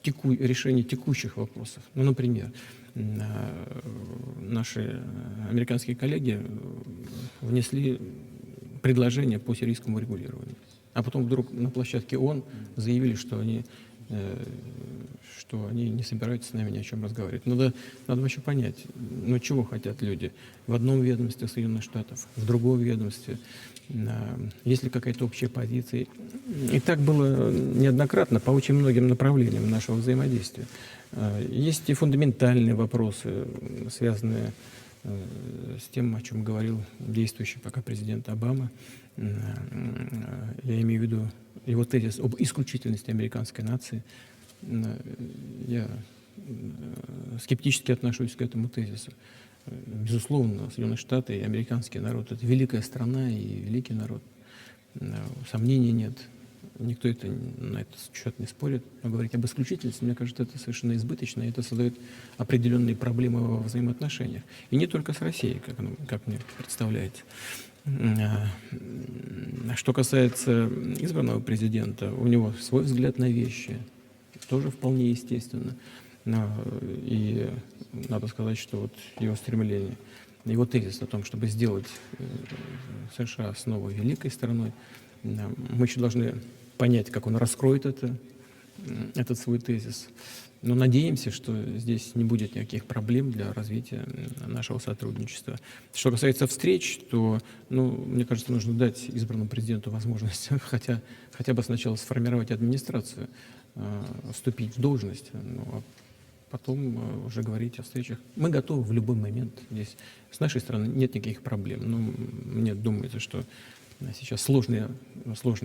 решения текущих вопросов. Ну, например, наши американские коллеги внесли предложение по сирийскому регулированию. А потом вдруг на площадке ООН заявили, что они не собираются с нами ни о чем разговаривать. Надо вообще понять, чего хотят люди в одном ведомстве Соединенных Штатов, в другом ведомстве, есть ли какая-то общая позиция. И так было неоднократно по очень многим направлениям нашего взаимодействия. Есть и фундаментальные вопросы, связанные с тем, о чем говорил действующий пока президент Обама. Я имею в виду его тезис об исключительности американской нации. Я скептически отношусь к этому тезису. Безусловно, Соединенные Штаты и американский народ — это великая страна и великий народ. Сомнений нет. Никто на этот счет не спорит. Но говорить об исключительности, мне кажется, это совершенно избыточно, и это создает определенные проблемы во взаимоотношениях. И не только с Россией, как мне представляется. Что касается избранного президента, у него свой взгляд на вещи, тоже вполне естественно. И надо сказать, что вот его стремление, его тезис о том, чтобы сделать США снова великой страной, мы еще должны понять, как он раскроет этот свой тезис. Но надеемся, что здесь не будет никаких проблем для развития нашего сотрудничества. Что касается встреч, то, мне кажется, нужно дать избранному президенту возможность хотя бы сначала сформировать администрацию, вступить в должность, а потом уже говорить о встречах. Мы готовы в любой момент. Здесь с нашей стороны нет никаких проблем. Но мне думается, что сейчас сложный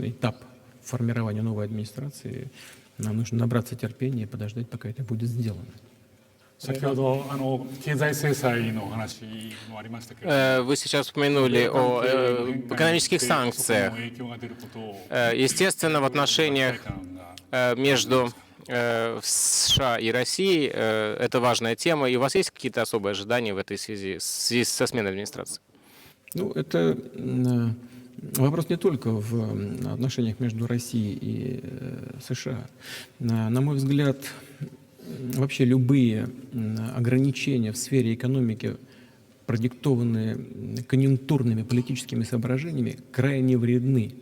этап формирования новой администрации. Нам нужно набраться терпения и подождать, пока это будет сделано. Вы сейчас упомянули о экономических санкциях. Естественно, в отношениях между США и Россией это важная тема. И у вас есть какие-то особые ожидания в этой связи со сменой администрации? Это вопрос не только в отношениях между Россией и США. На мой взгляд, вообще любые ограничения в сфере экономики, продиктованные конъюнктурными политическими соображениями, крайне вредны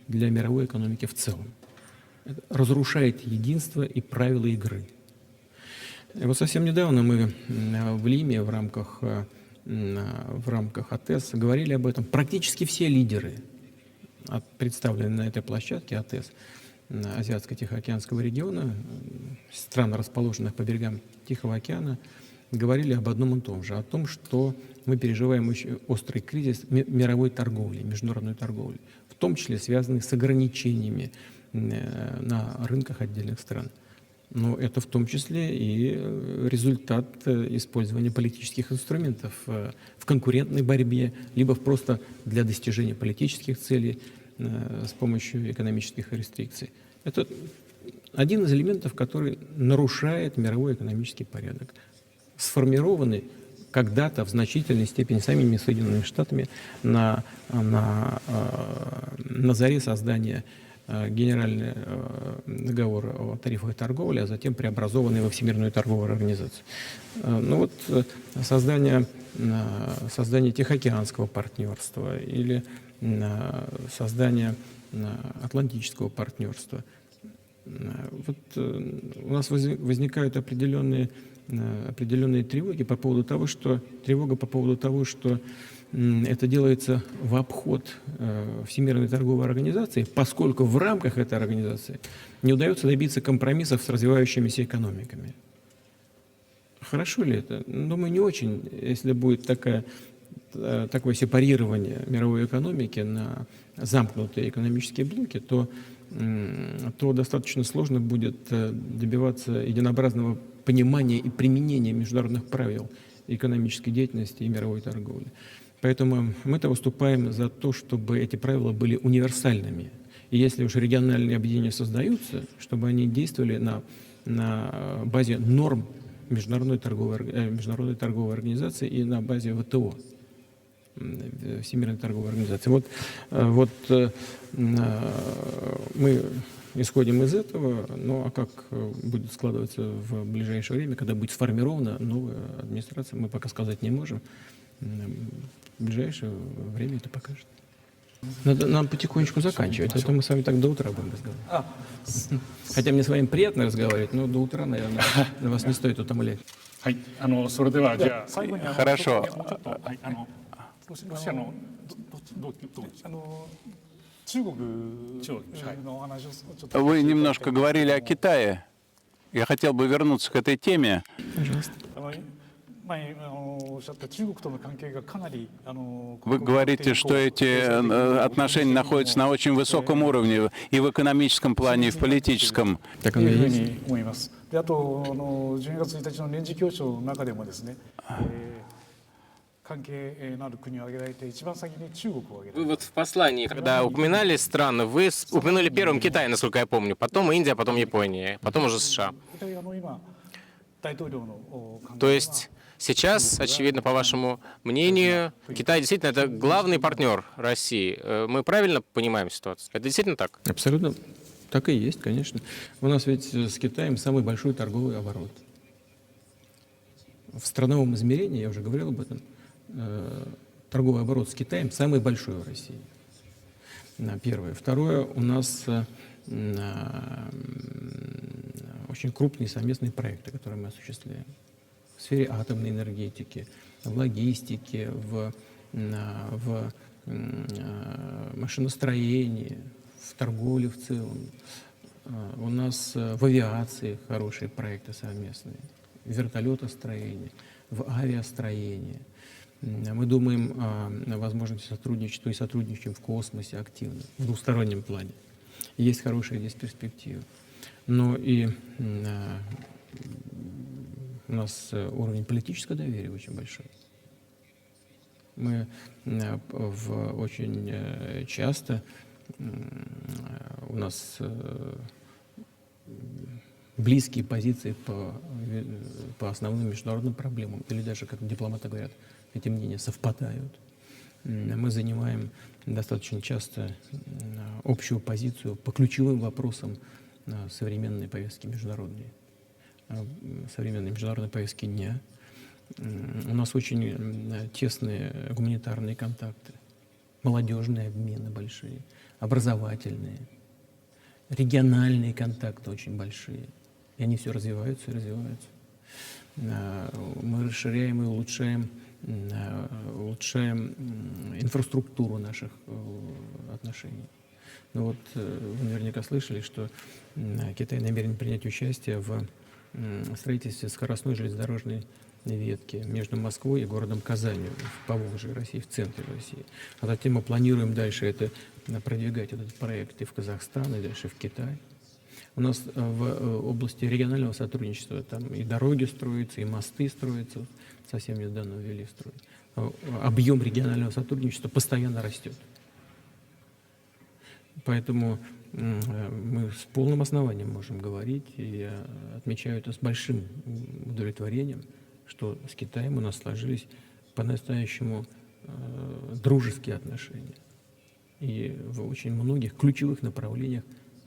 для мировой экономики в целом. Это разрушает единство и правила игры. И вот совсем недавно мы в Лиме в рамках АТЭС говорили об этом. Практически все лидеры, представленные на этой площадке АТЭС, Азиатско-Тихоокеанского региона, стран, расположенных по берегам Тихого океана, говорили об одном и том же, о том, что мы переживаем очень острый кризис мировой торговли, международной торговли, в том числе связанный с ограничениями на рынках отдельных стран. Но это в том числе и результат использования политических инструментов в конкурентной борьбе, либо просто для достижения политических целей с помощью экономических рестрикций. Это один из элементов, который нарушает мировой экономический порядок, сформированный когда-то в значительной степени самими Соединенными Штатами на заре создания Генерального договора о тарифах и торговле, а затем преобразованный во Всемирную торговую организацию. Ну вот создание Тихоокеанского партнерства или создание Атлантического партнерства. Вот у нас возникают определенные тревоги по поводу того, что это делается в обход Всемирной торговой организации, поскольку в рамках этой организации не удается добиться компромиссов с развивающимися экономиками. Хорошо ли это? Думаю, не очень. Если будет такое сепарирование мировой экономики на замкнутые экономические блоки, то достаточно сложно будет добиваться единообразного понимания и применения международных правил экономической деятельности и мировой торговли. Поэтому мы-то выступаем за то, чтобы эти правила были универсальными. И если уж региональные объединения создаются, чтобы они действовали на базе норм Международной торговой организации и на базе ВТО, Всемирной торговой организации. Вот мы исходим из этого, ну а как будет складываться в ближайшее время, когда будет сформирована новая администрация, мы пока сказать не можем. В ближайшее время это покажет. Надо нам потихонечку заканчивать, а то мы с вами так до утра будем разговаривать. Хотя мне с вами приятно разговаривать, но до утра, наверное, вас не стоит утомлять. Хорошо. ロシアのどうですか。中国のお話をちょっと。Вы немножко говорили о Китае. Я хотел бы вернуться к этой теме. Пожалуйста. Вы говорите, что эти отношения находятся на очень высоком уровне и в экономическом плане, и в политическом. Так оно и есть. であと12月1日の年次協調の中でもですね、関係のある国を挙げられて一番先に中国を挙げられて。 Вы вот в послании, когда упоминали страны, вы упомянули первым Китай, насколько я помню, потом Индия, потом Япония, потом уже США. То есть сейчас, очевидно, по вашему мнению, Китай действительно это главный партнер России. Мы правильно понимаем ситуацию? Это действительно так? Абсолютно так и есть, конечно. У нас ведь с Китаем самый большой торговый оборот. В страновом измерении, я уже говорил об этом, торговый оборот с Китаем самый большой в России. Первое. Второе, у нас очень крупные совместные проекты, которые мы осуществляем в сфере атомной энергетики, в логистике, в машиностроении, в торговле в целом. У нас в авиации хорошие проекты совместные, в вертолетостроении, в авиастроении. Мы думаем о возможности сотрудничества и сотрудничаем в космосе активно, в двустороннем плане. Есть хорошие здесь перспективы. Но и у нас уровень политического доверия очень большой. Мы очень часто у нас близкие позиции по основным международным проблемам, или даже, как дипломаты говорят, эти мнения совпадают. мы занимаем достаточно часто общую позицию по ключевым вопросам современной повестки международной, современной международной повестки дня. У нас очень тесные гуманитарные контакты, молодежные обмены большие, образовательные, региональные контакты очень большие. И они все развиваются и развиваются. Мы расширяем и улучшаем инфраструктуру наших отношений. Ну вот вы наверняка слышали, что Китай намерен принять участие в строительстве скоростной железнодорожной ветки между Москвой и городом Казанью в Поволжье России, в центре России. А затем мы планируем дальше продвигать этот проект и в Казахстан, и дальше в Китай. У нас в области регионального сотрудничества там и дороги строятся, и мосты строятся, совсем недавно ввели в строй. Объем регионального сотрудничества постоянно растет. Поэтому мы с полным основанием можем говорить, и я отмечаю это с большим удовлетворением, что с Китаем у нас сложились по-настоящему дружеские отношения. И в очень многих ключевых направлениях,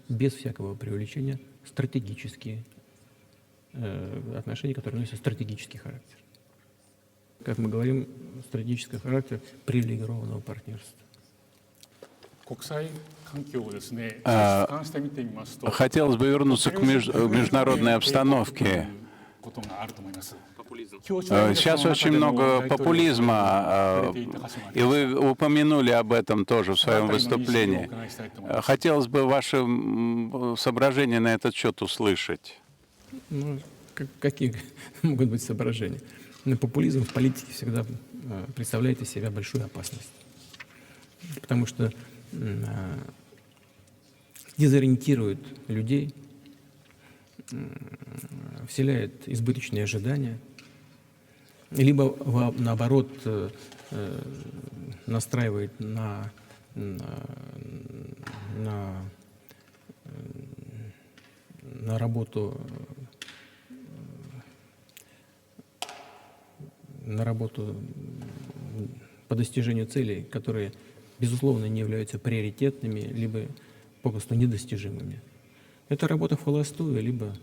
без всякого преувеличения, стратегические отношения, которые носят стратегический характер. Как мы говорим, стратегический характер привилегированного партнерства. Хотелось бы вернуться к международной обстановке. Сейчас очень много популизма, и вы упомянули об этом тоже в своем выступлении. Хотелось бы ваши соображения на этот счет услышать. Ну, какие могут быть соображения? Но популизм в политике всегда представляет из себя большую опасность, потому что дезориентирует людей, вселяет избыточные ожидания, либо наоборот настраивает на работу по достижению целей, которые, безусловно, не являются приоритетными, либо попросту недостижимыми. Это работа в холостую, либо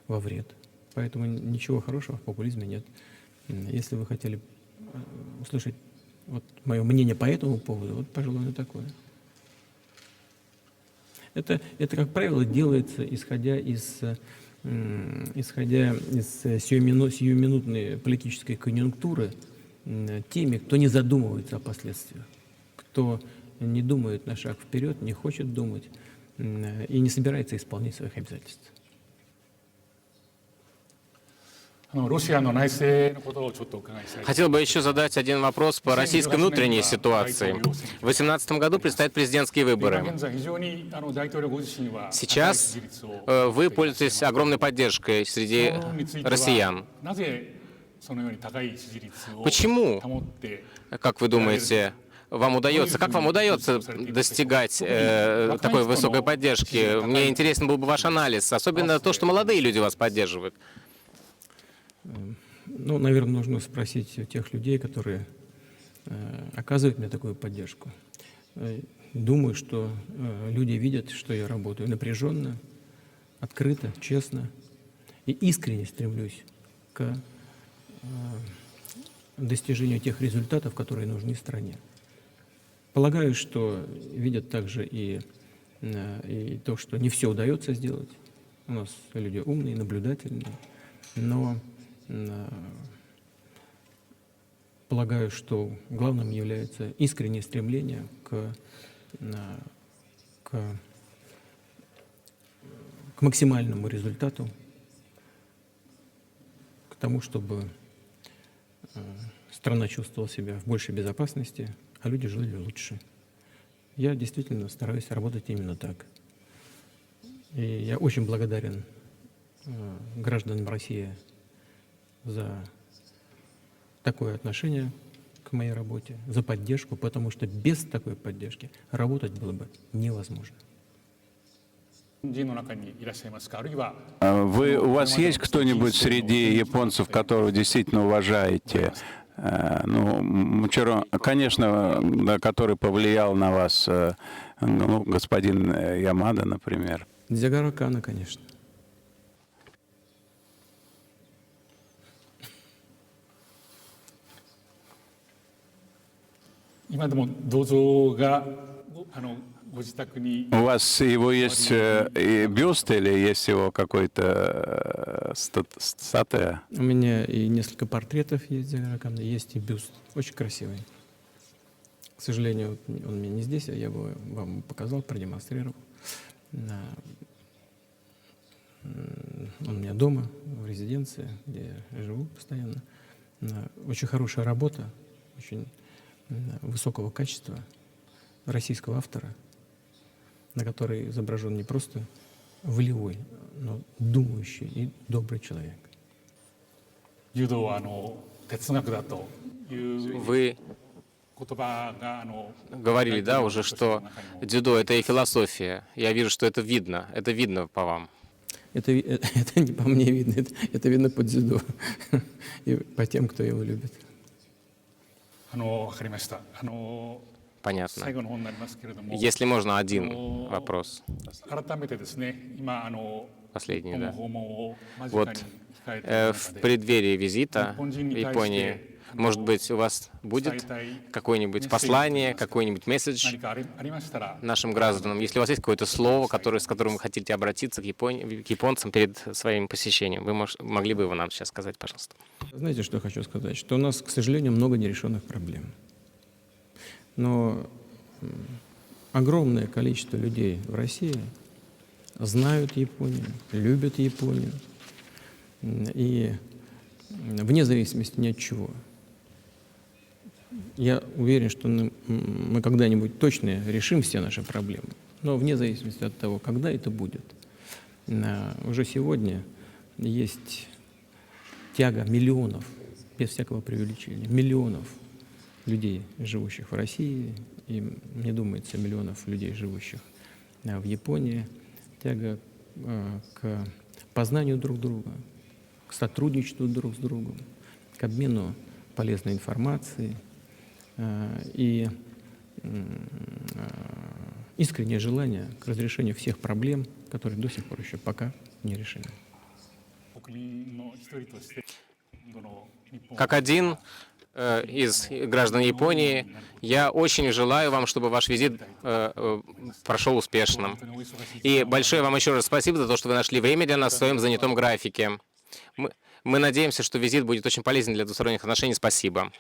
во вред. Поэтому ничего хорошего в популизме нет. Если вы хотели услышать вот мое мнение по этому поводу, вот, пожалуй, оно такое. Это, как правило, делается, исходя из сиюминутной политической конъюнктуры теми, кто не задумывается о последствиях, кто не думает на шаг вперед, не хочет думать и не собирается исполнять своих обязательств. Хотел бы еще задать один вопрос по российской внутренней ситуации. В 2018 году предстоят президентские выборы. Сейчас вы пользуетесь огромной поддержкой среди россиян. Почему, как вы думаете, вам удается достигать такой высокой поддержки? Мне интересен был бы ваш анализ, особенно то, что молодые люди вас поддерживают. Ну, наверное, нужно спросить у тех людей, которые оказывают мне такую поддержку. Думаю, что люди видят, что я работаю напряженно, открыто, честно и искренне стремлюсь к достижению тех результатов, которые нужны стране. Полагаю, что видят также и то, что не все удается сделать. У нас люди умные, наблюдательные, но полагаю, что главным является искреннее стремление к максимальному результату, к тому, чтобы страна чувствовала себя в большей безопасности, а люди жили лучше. Я действительно стараюсь работать именно так. И я очень благодарен гражданам России за такое отношение к моей работе, за поддержку, потому что без такой поддержки работать было бы невозможно. У вас есть кто-нибудь среди японцев, которого действительно уважаете? Конечно, да, который повлиял на вас, господин Ямада, например. Дзигаро Кано, конечно. 今でも銅像がご自宅に У вас его есть бюст или есть его какой-то статуя? У меня и несколько портретов есть Дзигаро Кано, есть и бюст. Очень красивый. К сожалению, он у меня не здесь, а я бы вам показал, продемонстрировал. Он у меня дома, в резиденции, где я живу постоянно. Очень хорошая работа, очень высокого качества российского автора, на которой изображен не просто волевой, но думающий и добрый человек. 柔道は哲学だという言 Вы 葉がговорили, да, уже, что дзюдо — это и философия. Я вижу, что это видно по вам. Это не по мне видно, это видно по дзюдо и по тем, кто его любит. わかりました。 Понятно. 最後の方になりますけれども、 Если можно, один вопрос. 改めてですね、今Последний, この да. 訪問を間近 Вот に控えている в 中で преддверии визита в Японии, может быть, у вас будет какое-нибудь послание, какой-нибудь месседж 何かありましたら、 нашим гражданам? Если у вас есть какое-то слово, с которым вы хотите обратиться к японцам перед своим посещением, вы могли бы его нам сейчас сказать, пожалуйста? Знаете, что я хочу сказать? Что у нас, к сожалению, много нерешенных проблем. Но огромное количество людей в России знают Японию, любят Японию. И вне зависимости ни от чего. Я уверен, что мы когда-нибудь точно решим все наши проблемы. Но вне зависимости от того, когда это будет. Уже сегодня есть тяга миллионов, без всякого преувеличения, миллионов людей, живущих в России, и, мне думается, миллионов людей, живущих в Японии, тяга к познанию друг друга, к сотрудничеству друг с другом, к обмену полезной информацией и искреннее желание к разрешению всех проблем, которые до сих пор еще пока не решены. 国民の一人として日本 Как один из граждан Японии, я очень желаю вам, чтобы ваш визит прошел успешным. И большое вам еще раз спасибо за то, что вы нашли время для нас в своем занятом графике. Мы надеемся, что визит будет очень полезен для двусторонних отношений. Спасибо.